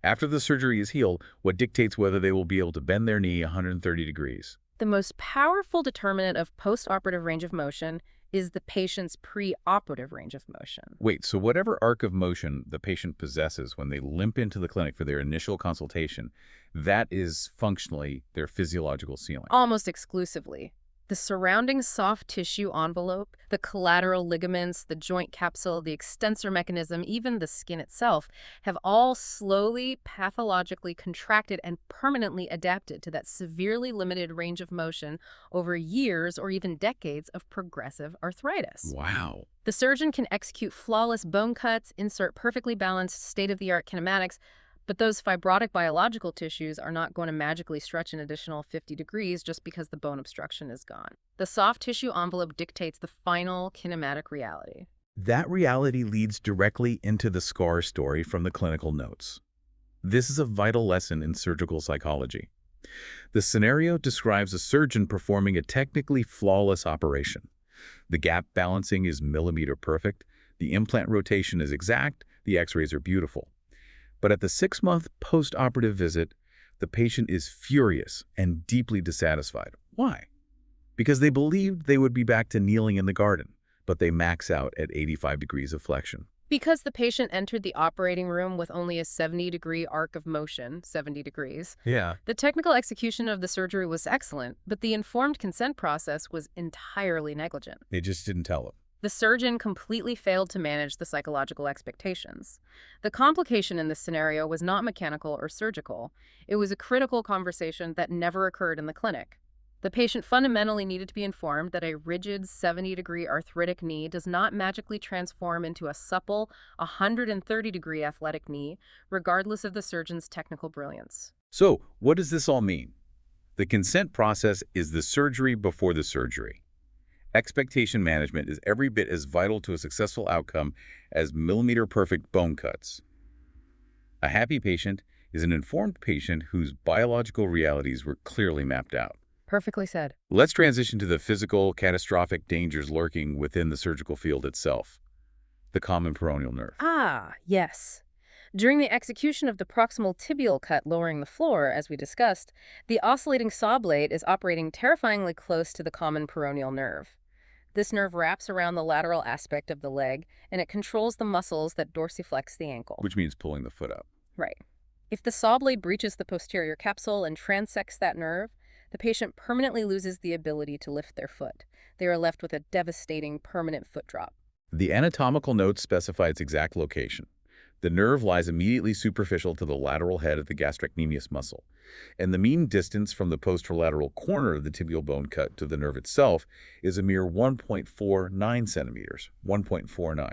S1: After the surgery is healed, what dictates whether they will be able to bend their knee 130 degrees?
S2: The most powerful determinant of post-operative range of motion is the patient's pre-operative range of motion.
S1: Wait, so whatever arc of motion the patient possesses when they limp into the clinic for their initial consultation, that is functionally their physiological ceiling.
S2: Almost exclusively. The surrounding soft tissue envelope, the collateral ligaments, the joint capsule, the extensor mechanism, even the skin itself, have all slowly, pathologically contracted and permanently adapted to that severely limited range of motion over years or even decades of progressive arthritis.
S1: Wow.
S2: The surgeon can execute flawless bone cuts, insert perfectly balanced state-of-the-art kinematics, but those fibrotic biological tissues are not going to magically stretch an additional 50 degrees just because the bone obstruction is gone. The soft tissue envelope dictates the final kinematic reality.
S1: That reality leads directly into the scar story from the clinical notes. This is a vital lesson in surgical psychology. The scenario describes a surgeon performing a technically flawless operation. The gap balancing is millimeter perfect, the implant rotation is exact, the x-rays are beautiful. But at the 6-month post-operative visit, the patient is furious and deeply dissatisfied. Why? Because they believed they would be back to kneeling in the garden, but they max out at 85 degrees of flexion.
S2: Because the patient entered the operating room with only a 70-degree arc of motion, 70 degrees.
S1: Yeah.
S2: The technical execution of the surgery was excellent, but the informed consent process was entirely negligent.
S1: They just didn't tell them.
S2: The surgeon completely failed to manage the psychological expectations. The complication in this scenario was not mechanical or surgical. It was a critical conversation that never occurred in the clinic. The patient fundamentally needed to be informed that a rigid 70-degree arthritic knee does not magically transform into a supple 130-degree athletic knee, regardless of the surgeon's technical brilliance.
S1: So, what does this all mean? The consent process is the surgery before the surgery. Expectation management is every bit as vital to a successful outcome as millimeter-perfect bone cuts. A happy patient is an informed patient whose biological realities were clearly mapped out.
S2: Perfectly said.
S1: Let's transition to the physical, catastrophic dangers lurking within the surgical field itself. The common peroneal nerve.
S2: Ah, yes. During the execution of the proximal tibial cut lowering the floor, as we discussed, the oscillating saw blade is operating terrifyingly close to the common peroneal nerve. This nerve wraps around the lateral aspect of the leg, and it controls the muscles that dorsiflex the ankle.
S1: Which means pulling the foot up.
S2: Right. If the saw blade breaches the posterior capsule and transects that nerve, the patient permanently loses the ability to lift their foot. They are left with a devastating permanent foot drop.
S1: The anatomical notes specify its exact location. The nerve lies immediately superficial to the lateral head of the gastrocnemius muscle, and the mean distance from the posterolateral corner of the tibial bone cut to the nerve itself is a mere 1.49 centimeters, 1.49.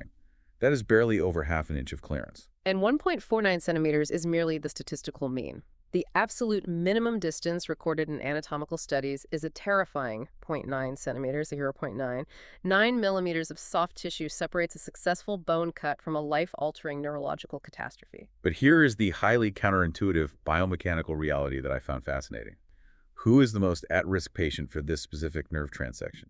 S1: That is barely over half an inch of clearance.
S2: And 1.49 centimeters is merely the statistical mean. The absolute minimum distance recorded in anatomical studies is a terrifying 0.9 centimeters, 0.9. 9 millimeters of soft tissue separates a successful bone cut from a life-altering neurological catastrophe.
S1: But here is the highly counterintuitive biomechanical reality that I found fascinating. Who is the most at-risk patient for this specific nerve transection?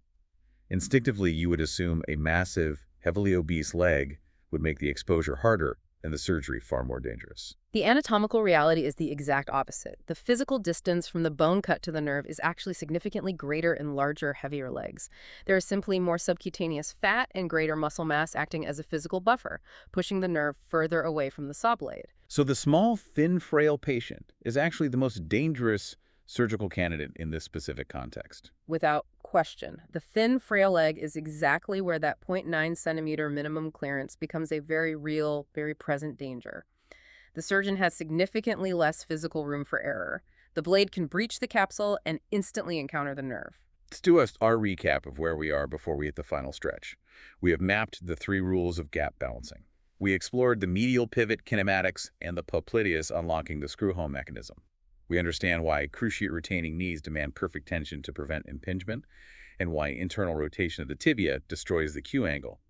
S1: Instinctively, you would assume a massive, heavily obese leg would make the exposure harder and the surgery far more dangerous.
S2: The anatomical reality is the exact opposite. The physical distance from the bone cut to the nerve is actually significantly greater in larger, heavier legs. There is simply more subcutaneous fat and greater muscle mass acting as a physical buffer, pushing the nerve further away from the saw blade.
S1: So the small, thin, frail patient is actually the most dangerous surgical candidate in this specific context.
S2: Without question. The thin, frail leg is exactly where that 0.9 centimeter minimum clearance becomes a very real, very present danger. The surgeon has significantly less physical room for error. The blade can breach the capsule and instantly encounter the nerve.
S1: Let's do our recap of where we are before we hit the final stretch. We have mapped the 3 rules of gap balancing. We explored the medial pivot kinematics and the popliteus unlocking the screw-home mechanism. We understand why cruciate retaining knees demand perfect tension to prevent impingement, and why internal rotation of the tibia destroys the Q angle.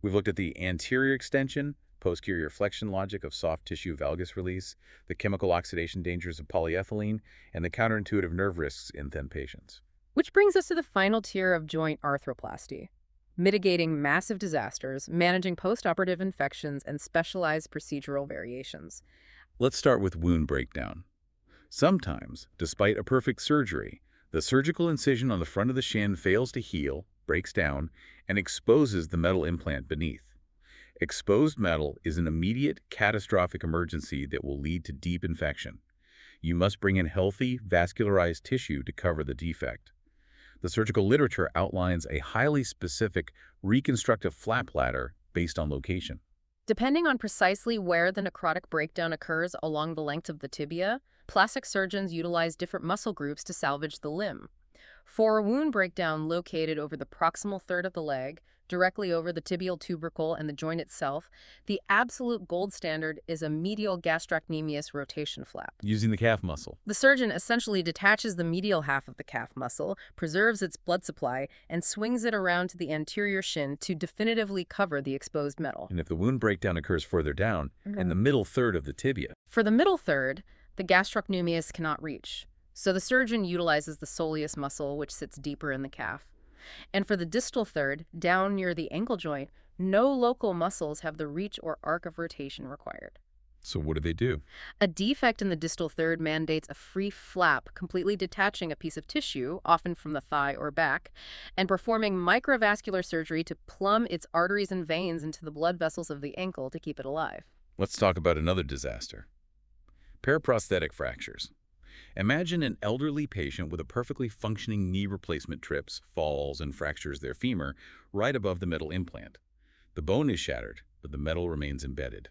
S1: We've looked at the anterior extension, posterior flexion logic of soft tissue valgus release, the chemical oxidation dangers of polyethylene, and the counterintuitive nerve risks in thin patients.
S2: Which brings us to the final tier of joint arthroplasty. Mitigating massive disasters, managing postoperative infections, and specialized procedural variations.
S1: Let's start with wound breakdown. Sometimes, despite a perfect surgery, the surgical incision on the front of the shin fails to heal, breaks down, and exposes the metal implant beneath. Exposed metal is an immediate, catastrophic emergency that will lead to deep infection. You must bring in healthy, vascularized tissue to cover the defect. The surgical literature outlines a highly specific reconstructive flap ladder based on location.
S2: Depending on precisely where the necrotic breakdown occurs along the length of the tibia, plastic surgeons utilize different muscle groups to salvage the limb. For a wound breakdown located over the proximal third of the leg, directly over the tibial tubercle and the joint itself, the absolute gold standard is a medial gastrocnemius rotation flap.
S1: Using the calf muscle.
S2: The surgeon essentially detaches the medial half of the calf muscle, preserves its blood supply, and swings it around to the anterior shin to definitively cover the exposed metal.
S1: And if the wound breakdown occurs further down, in the middle third of the tibia.
S2: For the middle third, the gastrocnemius cannot reach, so the surgeon utilizes the soleus muscle, which sits deeper in the calf. And for the distal third, down near the ankle joint, no local muscles have the reach or arc of rotation required.
S1: So what do they do?
S2: A defect in the distal third mandates a free flap, completely detaching a piece of tissue, often from the thigh or back, and performing microvascular surgery to plumb its arteries and veins into the blood vessels of the ankle to keep it alive.
S1: Let's talk about another disaster. Paraprosthetic fractures. Imagine an elderly patient with a perfectly functioning knee replacement trips, falls, and fractures their femur right above the metal implant. The bone is shattered, but the metal remains embedded.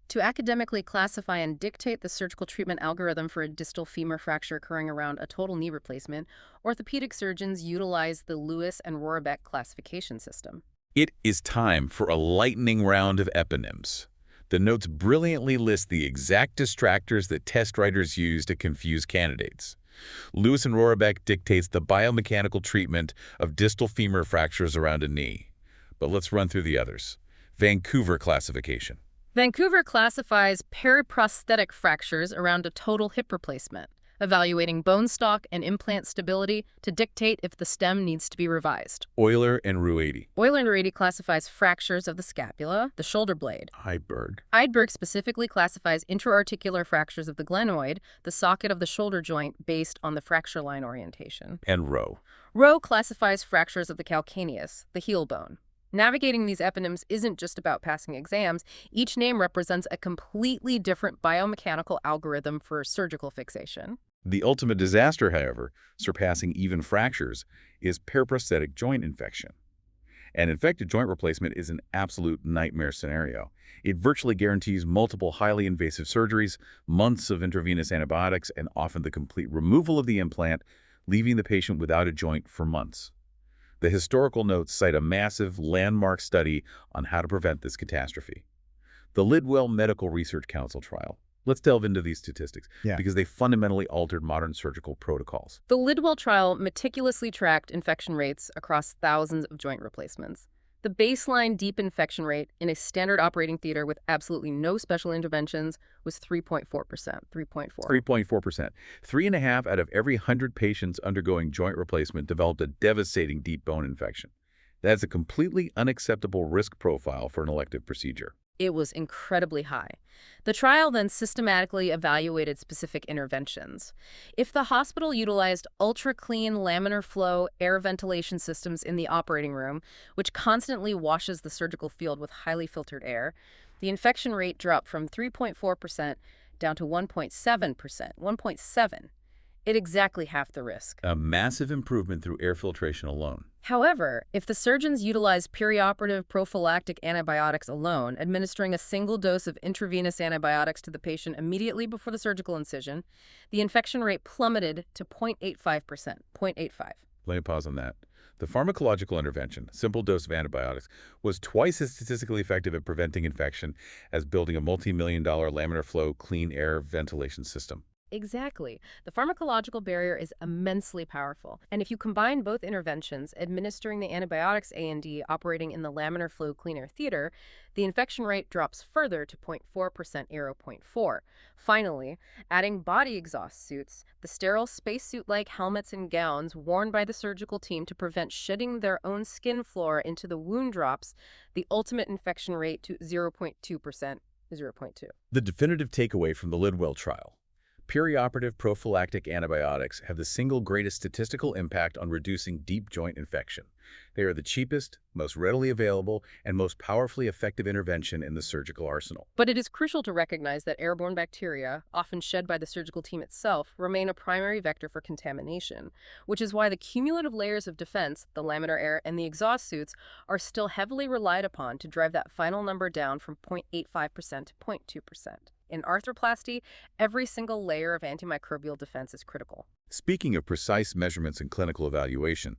S2: To academically classify and dictate the surgical treatment algorithm for a distal femur fracture occurring around a total knee replacement, orthopedic surgeons utilize the Lewis and Rorabeck classification system.
S1: It is time for a lightning round of eponyms. The notes brilliantly list the exact distractors that test writers use to confuse candidates. Lewis and Rorabeck dictates the biomechanical treatment of distal femur fractures around a knee. But let's run through the others. Vancouver classification.
S2: Vancouver classifies periprosthetic fractures around a total hip replacement, evaluating bone stock and implant stability to dictate if the stem needs to be revised.
S1: Euler and Ruedi.
S2: Euler and Ruedi classifies fractures of the scapula, the shoulder blade.
S1: Heidberg.
S2: Heidberg specifically classifies intra-articular fractures of the glenoid, the socket of the shoulder joint, based on the fracture line orientation.
S1: And Rowe.
S2: Rowe classifies fractures of the calcaneus, the heel bone. Navigating these eponyms isn't just about passing exams. Each name represents a completely different biomechanical algorithm for surgical fixation.
S1: The ultimate disaster, however, surpassing even fractures, is periprosthetic joint infection. An infected joint replacement is an absolute nightmare scenario. It virtually guarantees multiple highly invasive surgeries, months of intravenous antibiotics, and often the complete removal of the implant, leaving the patient without a joint for months. The historical notes cite a massive landmark study on how to prevent this catastrophe. The Lidwell Medical Research Council trial. Let's delve into these statistics because they fundamentally altered modern surgical protocols.
S2: The Lidwell trial meticulously tracked infection rates across thousands of joint replacements. The baseline deep infection rate in a standard operating theater with absolutely no special interventions was 3.4%.
S1: 3.4%. 3.5 out of every 100 patients undergoing joint replacement developed a devastating deep bone infection. That's a completely unacceptable risk profile for an elective procedure.
S2: It was incredibly high. The trial then systematically evaluated specific interventions. If the hospital utilized ultra-clean laminar flow air ventilation systems in the operating room, which constantly washes the surgical field with highly filtered air, the infection rate dropped from 3.4% down to 1.7%. 1.7. At exactly half the risk.
S1: A massive improvement through air filtration alone.
S2: However, if the surgeons utilized perioperative prophylactic antibiotics alone, administering a single dose of intravenous antibiotics to the patient immediately before the surgical incision, the infection rate plummeted to 0.85%. 0.85.
S1: Let me pause on that. The pharmacological intervention, simple dose of antibiotics, was twice as statistically effective at preventing infection as building a multi-million-dollar laminar flow clean air ventilation system.
S2: Exactly. The pharmacological barrier is immensely powerful. And if you combine both interventions, administering the antibiotics A and D operating in the laminar flow clean air theater, the infection rate drops further to 0.4%, zero point 0.4. Finally, adding body exhaust suits, the sterile spacesuit-like helmets and gowns worn by the surgical team to prevent shedding their own skin flora into the wound drops the ultimate infection rate to 0.2%, 0.2.
S1: The definitive takeaway from the Lidwell trial. Perioperative prophylactic antibiotics have the single greatest statistical impact on reducing deep joint infection. They are the cheapest, most readily available, and most powerfully effective intervention in the surgical arsenal.
S2: But it is crucial to recognize that airborne bacteria, often shed by the surgical team itself, remain a primary vector for contamination, which is why the cumulative layers of defense, the laminar air and the exhaust suits, are still heavily relied upon to drive that final number down from 0.85% to 0.2%. In arthroplasty, every single layer of antimicrobial defense is critical.
S1: Speaking of precise measurements in clinical evaluation,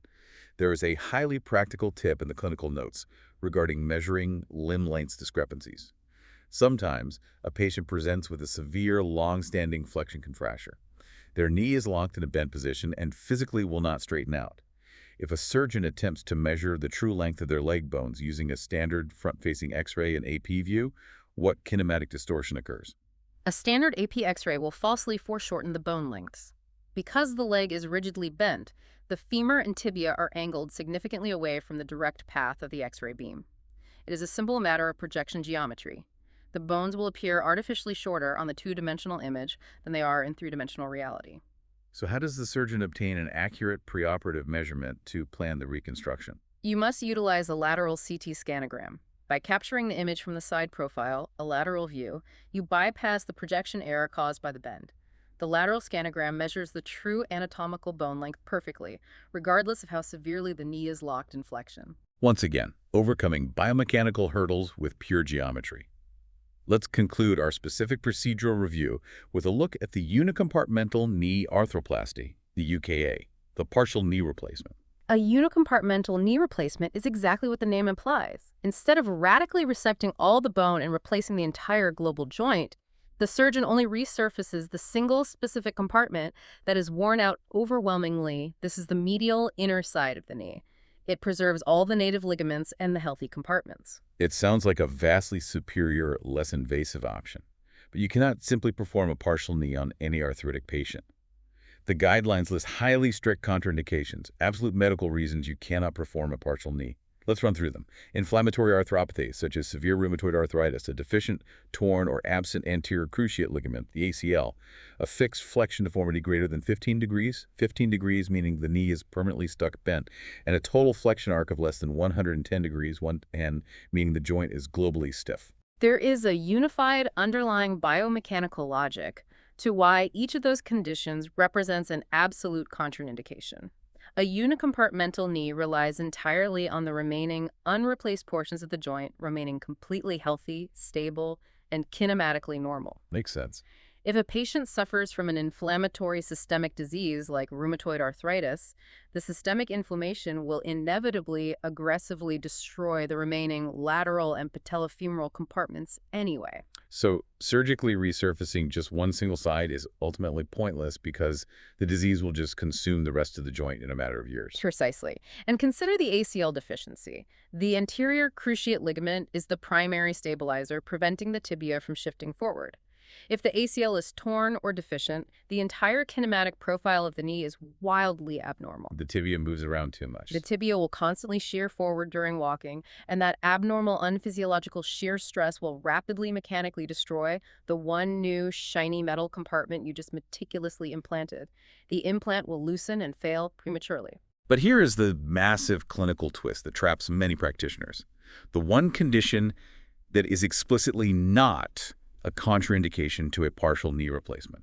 S1: there is a highly practical tip in the clinical notes regarding measuring limb length discrepancies. Sometimes, a patient presents with a severe, long-standing flexion contracture. Their knee is locked in a bent position and physically will not straighten out. If a surgeon attempts to measure the true length of their leg bones using a standard front-facing X-ray and AP view, what kinematic distortion occurs?
S2: A standard AP X-ray will falsely foreshorten the bone lengths. Because the leg is rigidly bent, the femur and tibia are angled significantly away from the direct path of the X-ray beam. It is a simple matter of projection geometry. The bones will appear artificially shorter on the two-dimensional image than they are in three-dimensional reality.
S1: So how does the surgeon obtain an accurate preoperative measurement to plan the reconstruction?
S2: You must utilize a lateral CT scanogram. By capturing the image from the side profile, a lateral view, you bypass the projection error caused by the bend. The lateral scanogram measures the true anatomical bone length perfectly, regardless of how severely the knee is locked in flexion.
S1: Once again, overcoming biomechanical hurdles with pure geometry. Let's conclude our specific procedural review with a look at the unicompartmental knee arthroplasty, the UKA, the partial knee replacement.
S2: A unicompartmental knee replacement is exactly what the name implies. Instead of radically resecting all the bone and replacing the entire global joint, the surgeon only resurfaces the single specific compartment that is worn out overwhelmingly. This is the medial inner side of the knee. It preserves all the native ligaments and the healthy compartments.
S1: It sounds like a vastly superior, less invasive option, but you cannot simply perform a partial knee on any arthritic patient. The guidelines list highly strict contraindications, absolute medical reasons you cannot perform a partial knee. Let's run through them. Inflammatory arthropathy, such as severe rheumatoid arthritis, a deficient, torn, or absent anterior cruciate ligament, the ACL, a fixed flexion deformity greater than 15 degrees meaning the knee is permanently stuck bent, and a total flexion arc of less than 110 degrees, meaning the joint is globally stiff.
S2: There is a unified underlying biomechanical logic to why each of those conditions represents an absolute contraindication. A unicompartmental knee relies entirely on the remaining unreplaced portions of the joint remaining completely healthy, stable, and kinematically normal.
S1: Makes sense.
S2: If a patient suffers from an inflammatory systemic disease like rheumatoid arthritis, the systemic inflammation will inevitably aggressively destroy the remaining lateral and patellofemoral compartments anyway.
S1: So surgically resurfacing just one single side is ultimately pointless because the disease will just consume the rest of the joint in a matter of years.
S2: Precisely. And consider the ACL deficiency. The anterior cruciate ligament is the primary stabilizer preventing the tibia from shifting forward. If the ACL is torn or deficient, the entire kinematic profile of the knee is wildly abnormal.
S1: The tibia moves around too much.
S2: The tibia will constantly shear forward during walking, and that abnormal unphysiological shear stress will rapidly mechanically destroy the one new shiny metal compartment you just meticulously implanted. The implant will loosen and fail prematurely.
S1: But here is the massive clinical twist that traps many practitioners. The one condition that is explicitly not a contraindication to a partial knee replacement: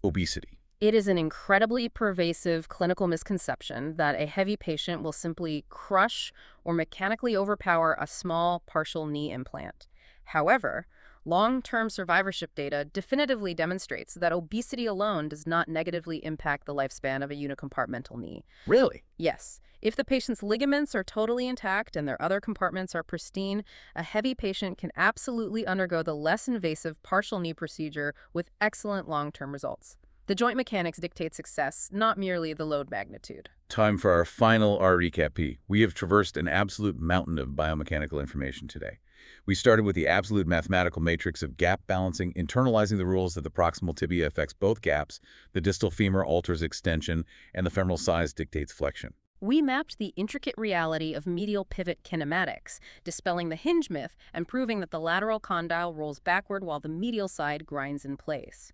S1: obesity.
S2: It is an incredibly pervasive clinical misconception that a heavy patient will simply crush or mechanically overpower a small partial knee implant. However, Long-term survivorship data definitively demonstrates that obesity alone does not negatively impact the lifespan of a unicompartmental knee.
S1: Really?
S2: Yes, if the patient's ligaments are totally intact and their other compartments are pristine, a heavy patient can absolutely undergo the less invasive partial knee procedure with excellent long-term results. The joint mechanics dictate success, not merely the load magnitude.
S1: Time for our final recap P. We have traversed an absolute mountain of biomechanical information today. We started with the absolute mathematical matrix of gap balancing, internalizing the rules that the proximal tibia affects both gaps, the distal femur alters extension, and the femoral size dictates flexion.
S2: We mapped the intricate reality of medial pivot kinematics, dispelling the hinge myth and proving that the lateral condyle rolls backward while the medial side grinds in place.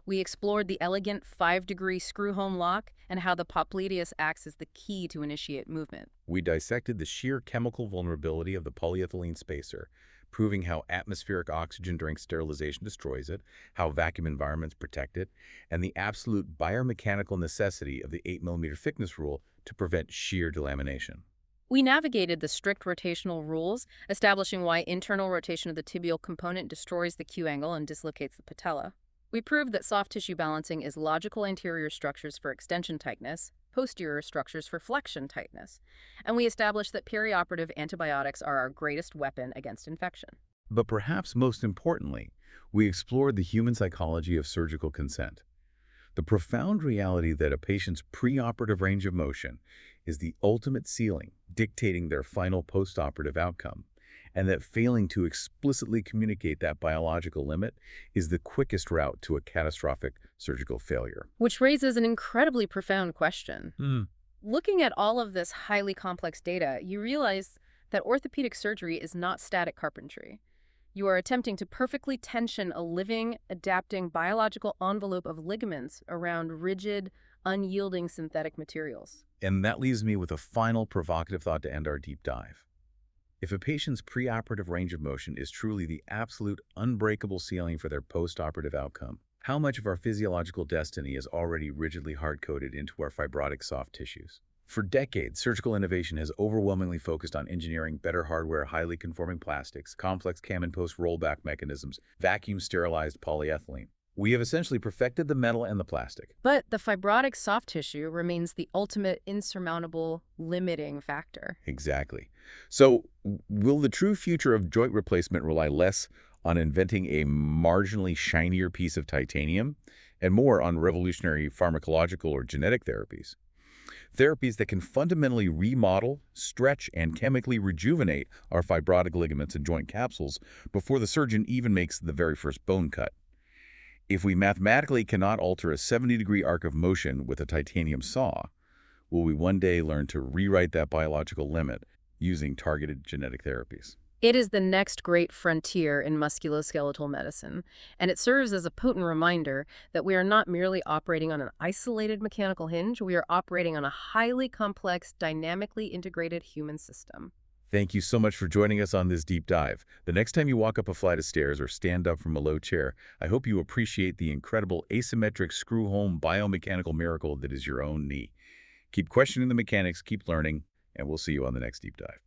S2: We explored the elegant 5-degree screw-home lock and how the popliteus acts as the key to initiate movement.
S1: We dissected the sheer chemical vulnerability of the polyethylene spacer, proving how atmospheric oxygen during sterilization destroys it, how vacuum environments protect it, and the absolute biomechanical necessity of the 8 mm thickness rule to prevent shear delamination.
S2: We navigated the strict rotational rules, establishing why internal rotation of the tibial component destroys the Q angle and dislocates the patella. We proved that soft tissue balancing is logical anterior structures for extension tightness, posterior structures for flexion tightness, and we established that perioperative antibiotics are our greatest weapon against infection.
S1: But perhaps most importantly, we explored the human psychology of surgical consent. The profound reality that a patient's preoperative range of motion is the ultimate ceiling dictating their final postoperative outcome, and that failing to explicitly communicate that biological limit is the quickest route to a catastrophic surgical failure.
S2: Which raises an incredibly profound question. Looking at all of this highly complex data, you realize that orthopedic surgery is not static carpentry. You are attempting to perfectly tension a living, adapting biological envelope of ligaments around rigid, unyielding synthetic materials.
S1: And that leaves me with a final provocative thought to end our deep dive. If a patient's preoperative range of motion is truly the absolute unbreakable ceiling for their postoperative outcome, how much of our physiological destiny is already rigidly hard-coded into our fibrotic soft tissues? For decades, surgical innovation has overwhelmingly focused on engineering better hardware, highly conforming plastics, complex cam and post rollback mechanisms, vacuum-sterilized polyethylene. We have essentially perfected the metal and the plastic.
S2: But the fibrotic soft tissue remains the ultimate insurmountable limiting factor.
S1: Exactly. So, will the true future of joint replacement rely less on inventing a marginally shinier piece of titanium and more on revolutionary pharmacological or genetic therapies? Therapies that can fundamentally remodel, stretch, and chemically rejuvenate our fibrotic ligaments and joint capsules before the surgeon even makes the very first bone cut. If we mathematically cannot alter a 70-degree arc of motion with a titanium saw, will we one day learn to rewrite that biological limit using targeted genetic therapies?
S2: It is the next great frontier in musculoskeletal medicine, and it serves as a potent reminder that we are not merely operating on an isolated mechanical hinge, we are operating on a highly complex, dynamically integrated human system.
S1: Thank you so much for joining us on this deep dive. The next time you walk up a flight of stairs or stand up from a low chair, I hope you appreciate the incredible asymmetric screw-home biomechanical miracle that is your own knee. Keep questioning the mechanics, keep learning, and we'll see you on the next deep dive.